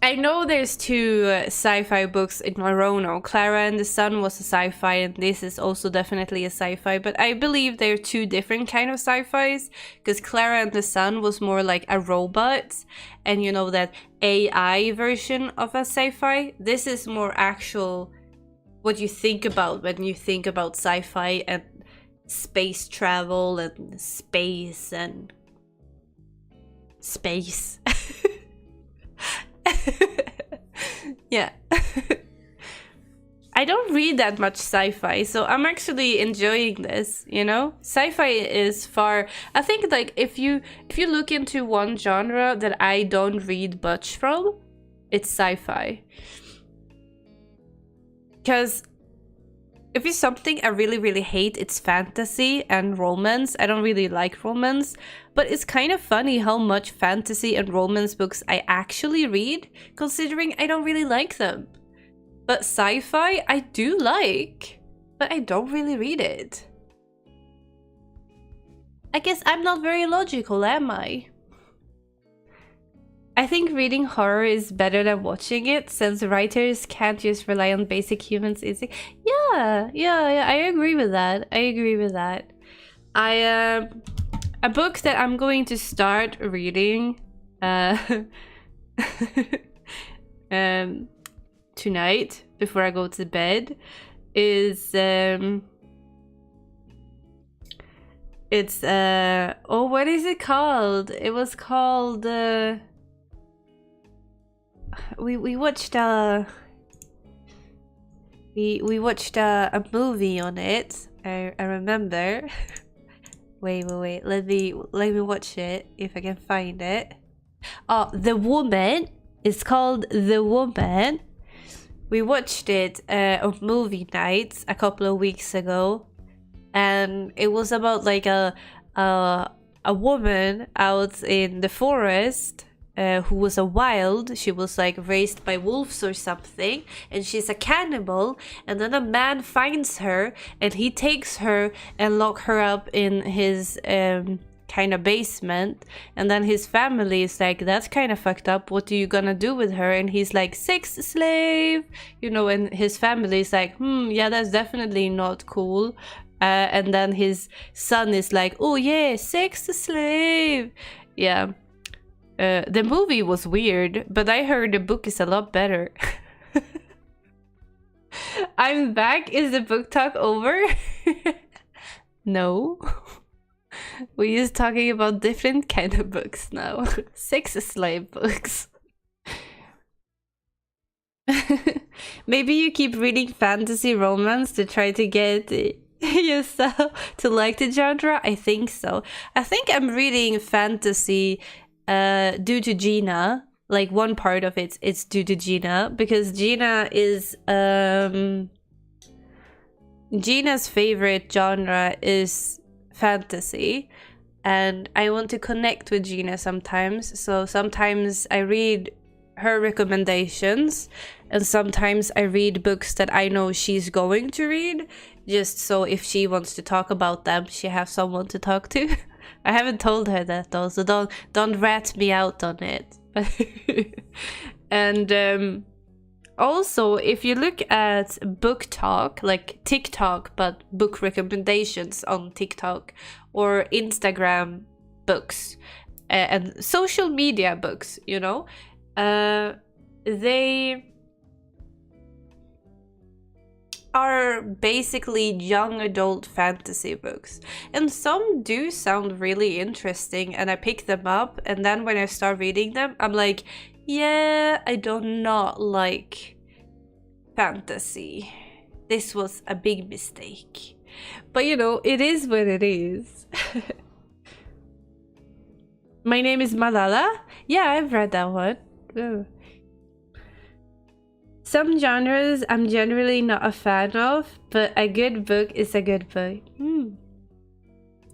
know there's two sci-fi books in my row now. Klara and the Sun was a sci-fi, and this is also definitely a sci-fi. But I believe they're two different kind of sci-fis, because Klara and the Sun was more like a robot, and you know, that AI version of a sci-fi. This is more actual what you think about when you think about sci-fi and space travel and space and space. Yeah. I don't read that much sci-fi, so I'm actually enjoying this, you know? Sci-fi is far... I think, like, if you look into one genre that I don't read much from, it's sci-fi. Because if it's something I really, really hate, it's fantasy and romance. I don't really like romance, but it's kind of funny how much fantasy and romance books I actually read, considering I don't really like them. But sci-fi I do like, but I don't really read it. I guess I'm not very logical, am I? I think reading horror is better than watching it, since writers can't just rely on basic human instinct. Yeah, I agree with that. A book that I'm going to start reading tonight before I go to bed is what is it called? It was called we watched a movie on it. I remember. wait. Let me watch it if I can find it. Oh, The Woman. It's called The Woman. We watched it on movie nights a couple of weeks ago, and it was about like a woman out in the forest. Who was a wild. She was like raised by wolves or something, and she's a cannibal, and then a man finds her and he takes her and lock her up in his kind of basement, and then his family is like, that's kind of fucked up, what are you gonna do with her? And he's like, sex slave, you know, and his family is like, yeah, that's definitely not cool. And then his son is like, oh yeah, sex slave. Yeah. The movie was weird, but I heard the book is a lot better. I'm back. Is the book talk over? No. We're just talking about different kind of books now. Sex slave books. Maybe you keep reading fantasy romance to try to get yourself to like the genre? I think so. I think I'm reading fantasy due to Gina. Like one part of it's due to Gina, because Gina is Gina's favorite genre is fantasy, and I want to connect with Gina sometimes. So sometimes I read her recommendations, and sometimes I read books that I know she's going to read, just so if she wants to talk about them, she has someone to talk to. I haven't told her that though, so don't rat me out on it. And also, if you look at book talk, like TikTok, but book recommendations on TikTok, or Instagram books, and social media books, you know, they are basically young adult fantasy books, and some do sound really interesting, and I pick them up, and then when I start reading them, I'm like, yeah, I do not like fantasy. This was a big mistake. But you know, it is what it is. My Name is Malala? Yeah, I've read that one. Ooh. Some genres I'm generally not a fan of, but a good book is a good book.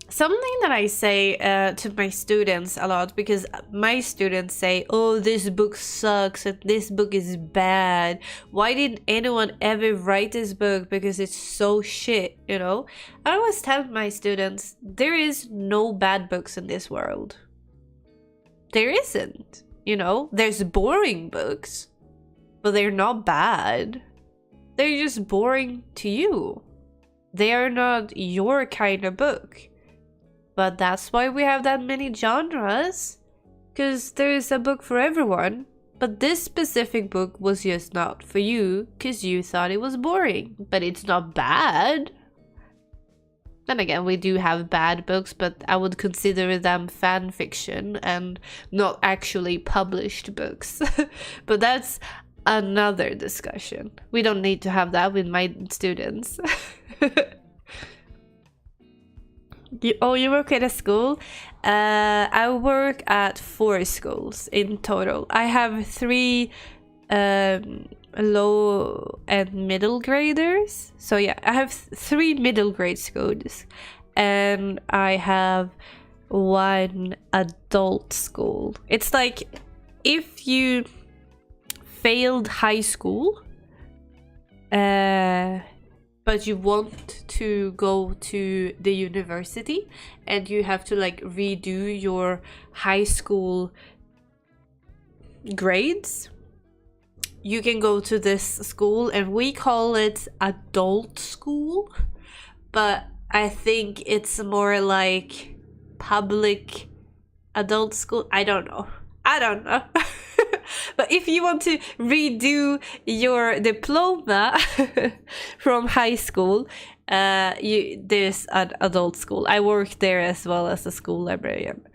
Something that I say to my students a lot, because my students say, oh, this book sucks and this book is bad. Why didn't anyone ever write this book? Because it's so shit, you know? I always tell my students, there is no bad books in this world. There isn't, you know? There's boring books, but they're not bad. They're just boring to you. They are not your kind of book. But that's why we have that many genres. Because there is a book for everyone. But this specific book was just not for you because you thought it was boring. But it's not bad. Then again, we do have bad books, but I would consider them fan fiction and not actually published books. But that's another discussion. We don't need to have that with my students. You work at a school? I work at 4 schools in total. I have 3 low and middle graders. So yeah, I have 3 middle grade schools, and I have 1 adult school. It's like if you failed high school, but you want to go to the university and you have to like redo your high school grades, you can go to this school, and we call it adult school, but I think it's more like public adult school. I don't know. But if you want to redo your diploma from high school, there's an adult school. I work there as well as a school librarian.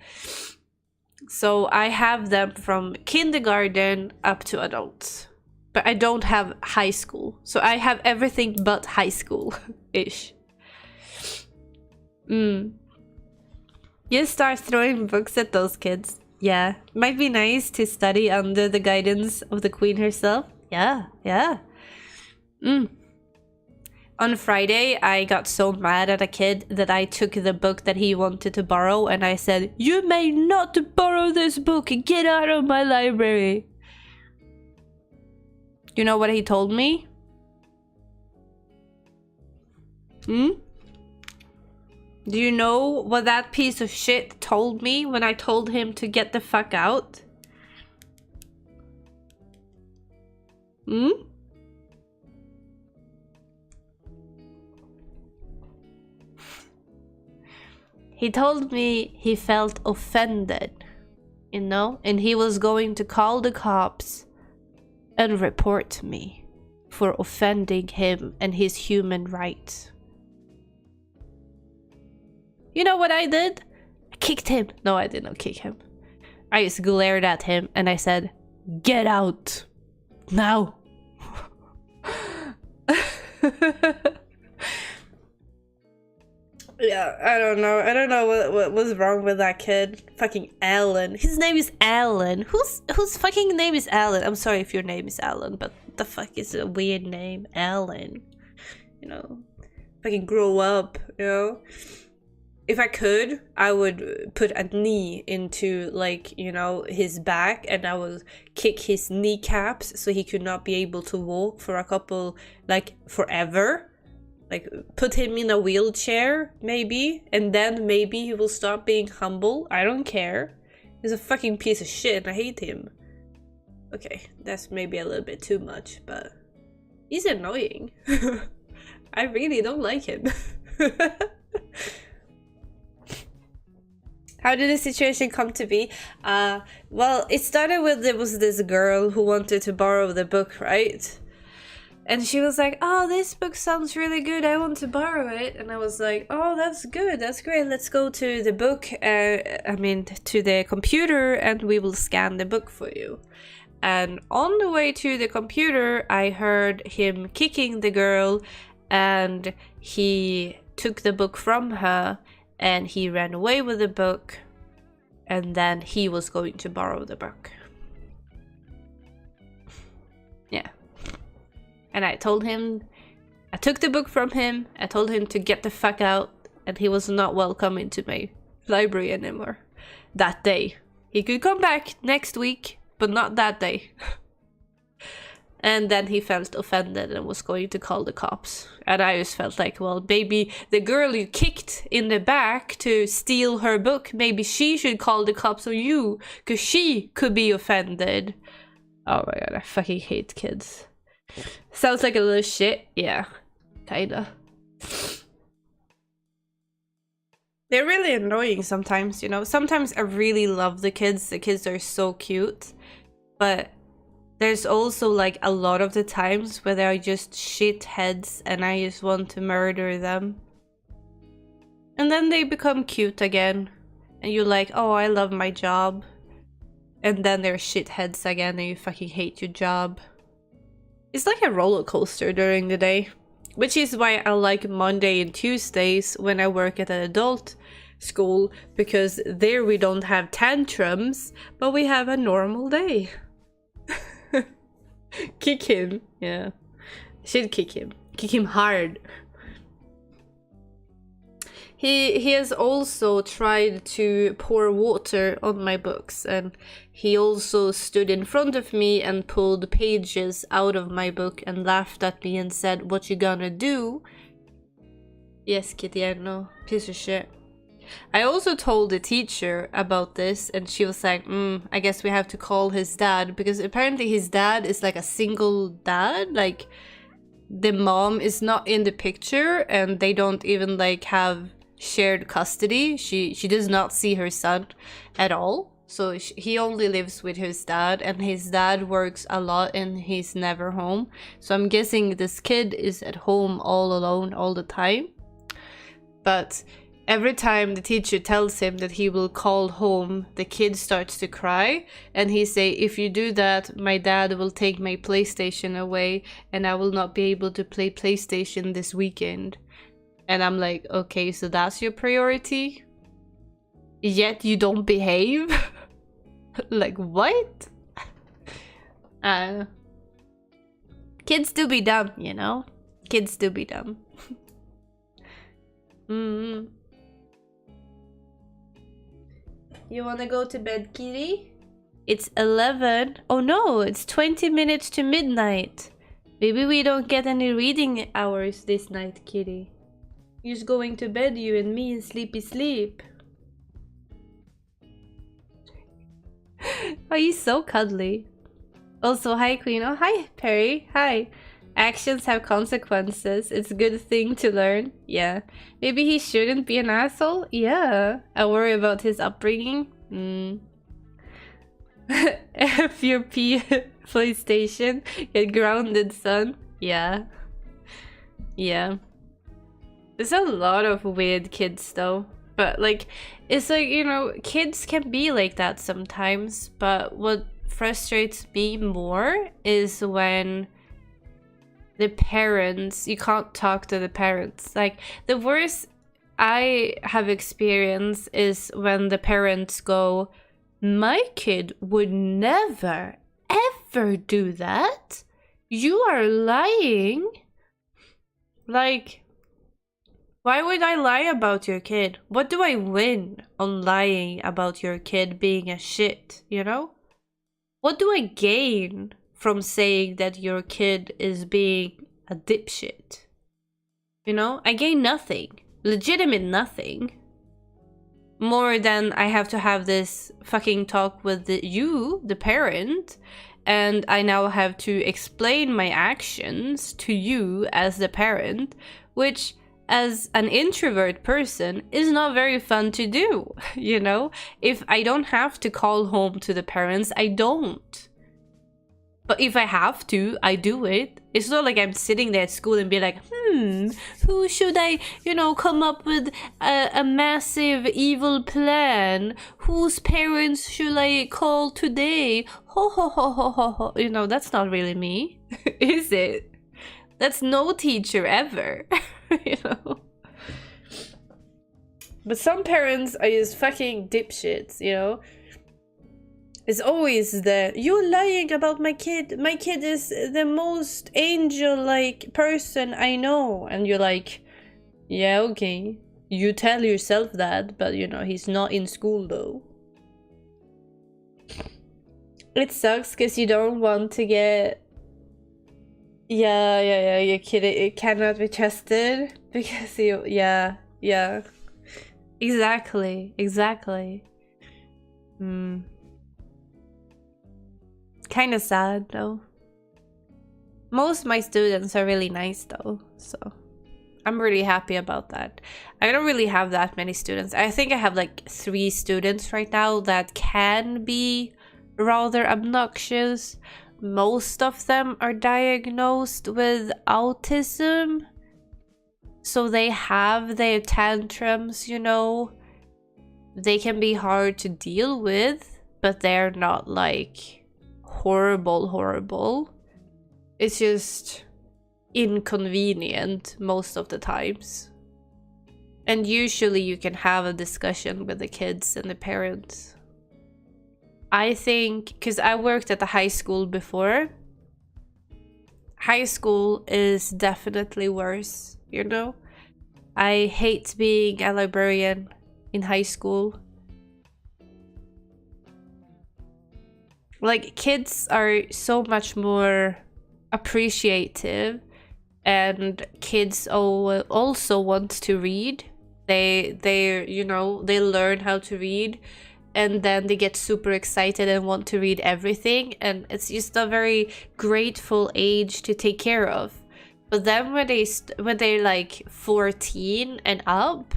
So I have them from kindergarten up to adults. But I don't have high school. So I have everything but high school-ish. You start throwing books at those kids. Yeah, might be nice to study under the guidance of the queen herself. Yeah. On Friday, I got so mad at a kid that I took the book that he wanted to borrow and I said, "You may not borrow this book, get out of my library." You know what he told me? Do you know what that piece of shit told me when I told him to get the fuck out? He told me he felt offended, you know, and he was going to call the cops and report me for offending him and his human rights. You know what I did? I kicked him. No, I did not kick him. I just glared at him and I said, "Get out. Now." Yeah, I don't know. I don't know what was wrong with that kid. Fucking Alan. His name is Alan. Whose fucking name is Alan? I'm sorry if your name is Alan, but the fuck is a weird name, Alan. You know, fucking grow up, you know? If I could, I would put a knee into, like, you know, his back, and I would kick his kneecaps so he could not be able to walk for a couple, like, forever. Like, put him in a wheelchair, maybe, and then maybe he will stop being humble. I don't care. He's a fucking piece of shit and I hate him. Okay, that's maybe a little bit too much, but he's annoying. I really don't like him. How did the situation come to be? Well, it started with there was this girl who wanted to borrow the book, right? And she was like, "Oh, this book sounds really good. I want to borrow it." And I was like, "Oh, that's good. That's great. Let's go to the book, to the computer, and we will scan the book for you." And on the way to the computer, I heard him kicking the girl, and he took the book from her, and he ran away with the book, and then he was going to borrow the book. Yeah. And I told him, I took the book from him, I told him to get the fuck out, and he was not welcome into my library anymore that day. He could come back next week, but not that day. And then he felt offended and was going to call the cops. And I just felt like, well, maybe the girl you kicked in the back to steal her book, maybe she should call the cops on you, because she could be offended. Oh my god, I fucking hate kids. Sounds like a little shit. Yeah, kinda. They're really annoying sometimes, you know. Sometimes I really love the kids. The kids are so cute. But there's also like a lot of the times where they're just shitheads and I just want to murder them. And then they become cute again. And you're like, oh, I love my job. And then they're shitheads again and you fucking hate your job. It's like a roller coaster during the day. Which is why I like Monday and Tuesdays when I work at an adult school. Because there we don't have tantrums, but we have a normal day. Kick him. Yeah. Should kick him. Kick him hard. He has also tried to pour water on my books, and he also stood in front of me and pulled pages out of my book and laughed at me and said, "What you gonna do?" Yes, Kitty, I know. Piece of shit. I also told the teacher about this, and she was like, I guess we have to call his dad, because apparently his dad is like a single dad, like the mom is not in the picture and they don't even like have shared custody. She does not see her son at all, so he only lives with his dad, and his dad works a lot and he's never home. So I'm guessing this kid is at home all alone all the time. But every time the teacher tells him that he will call home, the kid starts to cry, and he say, "If you do that, my dad will take my PlayStation away and I will not be able to play PlayStation this weekend." And I'm like, okay, so that's your priority? Yet you don't behave? Like, what? Kids do be dumb, you know? Kids do be dumb. You wanna go to bed, kitty? It's 11. Oh no, it's 20 minutes to midnight. Maybe we don't get any reading hours this night, kitty. Just going to bed, you and me, and sleepy sleep. Oh, he's so cuddly. Also, hi Queen. Oh, hi Perry. Hi. Actions have consequences. It's a good thing to learn. Yeah. Maybe he shouldn't be an asshole? Yeah. I worry about his upbringing. F your PlayStation. Get grounded, son. Yeah. Yeah. There's a lot of weird kids though, but like, it's like, you know, kids can be like that sometimes, but what frustrates me more is when the parents, you can't talk to the parents. Like, the worst I have experienced is when the parents go, "My kid would never, ever do that. You are lying." Like, why would I lie about your kid? What do I win on lying about your kid being a shit, you know? What do I gain from saying that your kid is being a dipshit? You know? I gain nothing. Legitimate nothing. More than I have to have this fucking talk with you, the parent, and I now have to explain my actions to you as the parent, which, as an introvert person, is not very fun to do, you know? If I don't have to call home to the parents, I don't. But if I have to, I do it. It's not like I'm sitting there at school and be like, who should I, you know, come up with a massive evil plan? Whose parents should I call today? Ho ho ho ho ho ho. You know, that's not really me, is it? That's no teacher ever. You know? But some parents are just fucking dipshits, you know? It's always the, "You're lying about my kid. My kid is the most angel-like person I know." And you're like, yeah, okay. You tell yourself that, but you know, he's not in school though. It sucks because you don't want to get... Yeah, your kid, it cannot be trusted because you... Yeah. Exactly. Kind of sad though. Most of my students are really nice though, so I'm really happy about that. I don't really have that many students. I think I have like 3 students right now that can be rather obnoxious. Most of them are diagnosed with autism, so they have their tantrums, you know. They can be hard to deal with, but they're not like horrible. It's just inconvenient most of the times. And usually you can have a discussion with the kids and the parents. I think, because I worked at the high school before, high school is definitely worse, you know? I hate being a librarian in high school. Like, kids are so much more appreciative, and kids also want to read. They you know, they learn how to read, and then they get super excited and want to read everything, and it's just a very grateful age to take care of. But then when they're like 14 and up,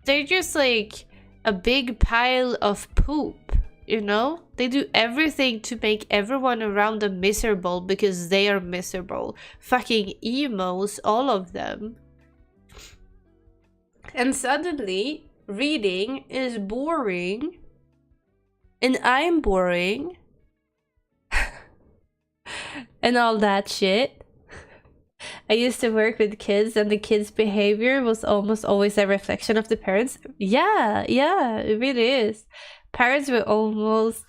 they're just like a big pile of poop, you know? They do everything to make everyone around them miserable because they are miserable. Fucking emos, all of them. And suddenly, reading is boring. And I'm boring. And all that shit. I used to work with kids, and the kids' behavior was almost always a reflection of the parents. Yeah, it really is. Parents were almost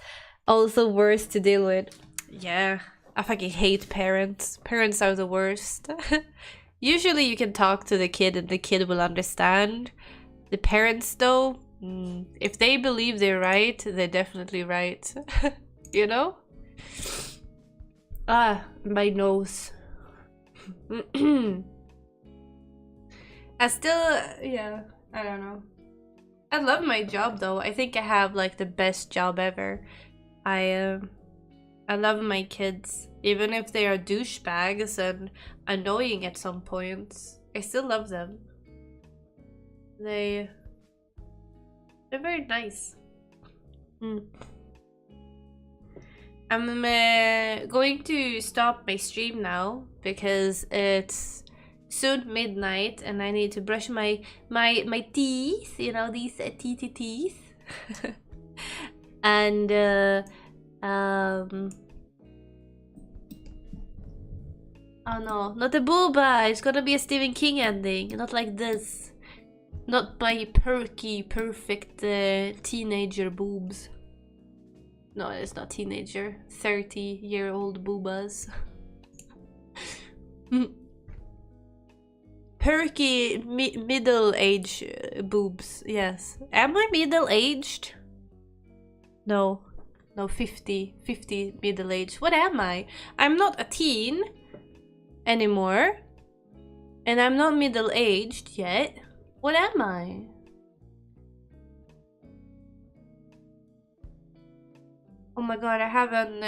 also worse to deal with. Yeah, I fucking hate parents. Parents are the worst. Usually you can talk to the kid and the kid will understand. The parents, though, if they believe they're right, they're definitely right. You know? Ah, my nose. I still, yeah, I don't know. I love my job though. I think I have like the best job ever. I love my kids, even if they are douchebags and annoying at some points. I still love them. They're very nice. I'm going to stop my stream now because it's soon midnight and I need to brush my teeth, you know, these teeth. And oh no, not a booba. It's gonna be a Stephen King ending, not like this. Not my perky, perfect teenager boobs. No, it's not teenager. 30-year-old boobas. Perky middle-aged boobs, yes. Am I middle-aged? No, 50 middle-aged. What am I? I'm not a teen anymore. And I'm not middle-aged yet. What am I? Oh my god, I have an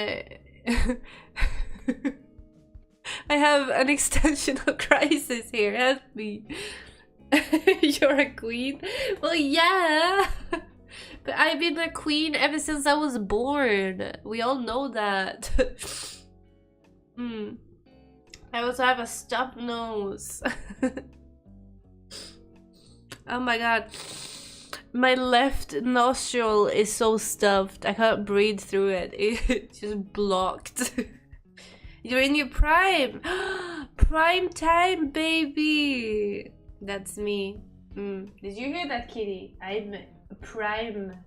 I have an existential crisis here. Help me. You're a queen? Well, yeah. But I've been a queen ever since I was born. We all know that. I also have a stuffed nose. Oh my god. My left nostril is so stuffed. I can't breathe through it. It's just blocked. You're in your prime. Prime time, baby. That's me. Did you hear that, kitty? I'm a prime.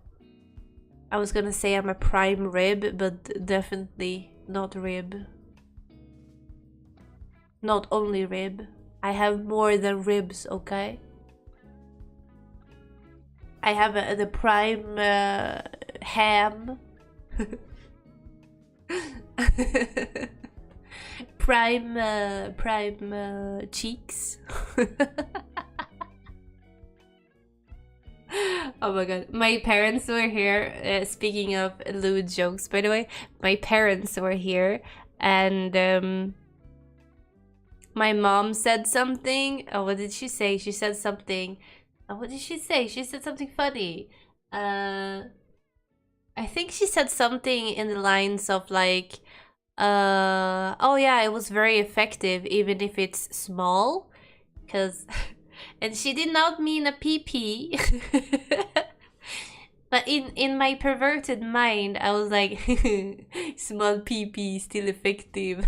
I was gonna say I'm a prime rib, but definitely not rib. Not only rib. I have more than ribs, okay? I have the prime ham. prime cheeks. Oh my god. My parents were here. Speaking of lewd jokes, by the way, my parents were here and my mom said something. Oh, what did she say? She said something. Oh, what did she say? She said something funny. I think she said something in the lines of like, oh yeah, it was very effective even if it's small. Cause, and she did not mean a pee-pee. But in my perverted mind, I was like, small pee-pee, still effective.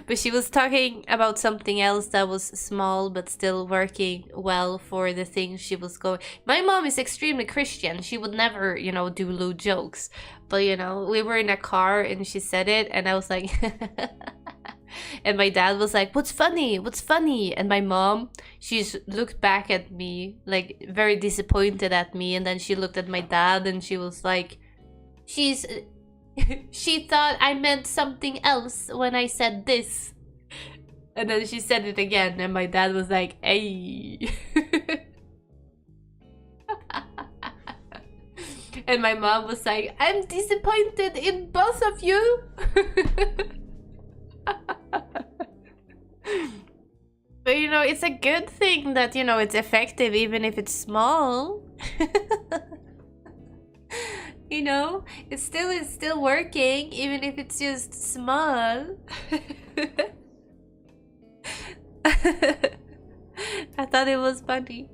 But she was talking about something else that was small but still working well for the thing she was going. My mom is extremely Christian. She would never, you know, do lewd jokes. But, you know, we were in a car and she said it and I was like, And my dad was like, what's funny? What's funny? And my mom, she's looked back at me, like very disappointed at me. And then she looked at my dad and she was like, she thought I meant something else when I said this. And then she said it again. And my dad was like, hey. And my mom was like, I'm disappointed in both of you. But you know, it's a good thing that, you know, it's effective even if it's small. You know, it's still working even if it's just small. I thought it was funny.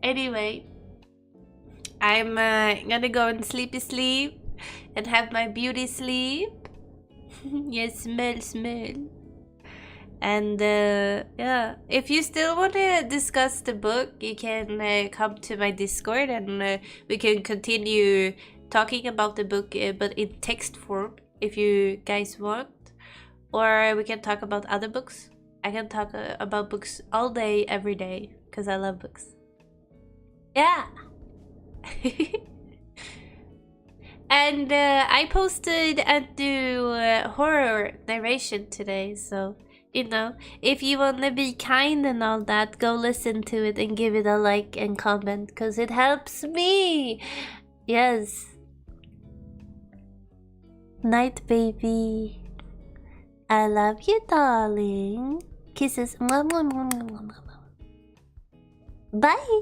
Anyway, I'm gonna go and sleep and have my beauty sleep. Yes, smell. And yeah, if you still want to discuss the book, you can come to my Discord and we can continue talking about the book, but in text form, if you guys want. Or we can talk about other books. I can talk about books all day, every day, because I love books. Yeah. And I posted a new horror narration today, so, you know, if you want to be kind and all that, go listen to it and give it a like and comment, because it helps me. Yes. Night, baby. I love you, darling. Kisses. Bye.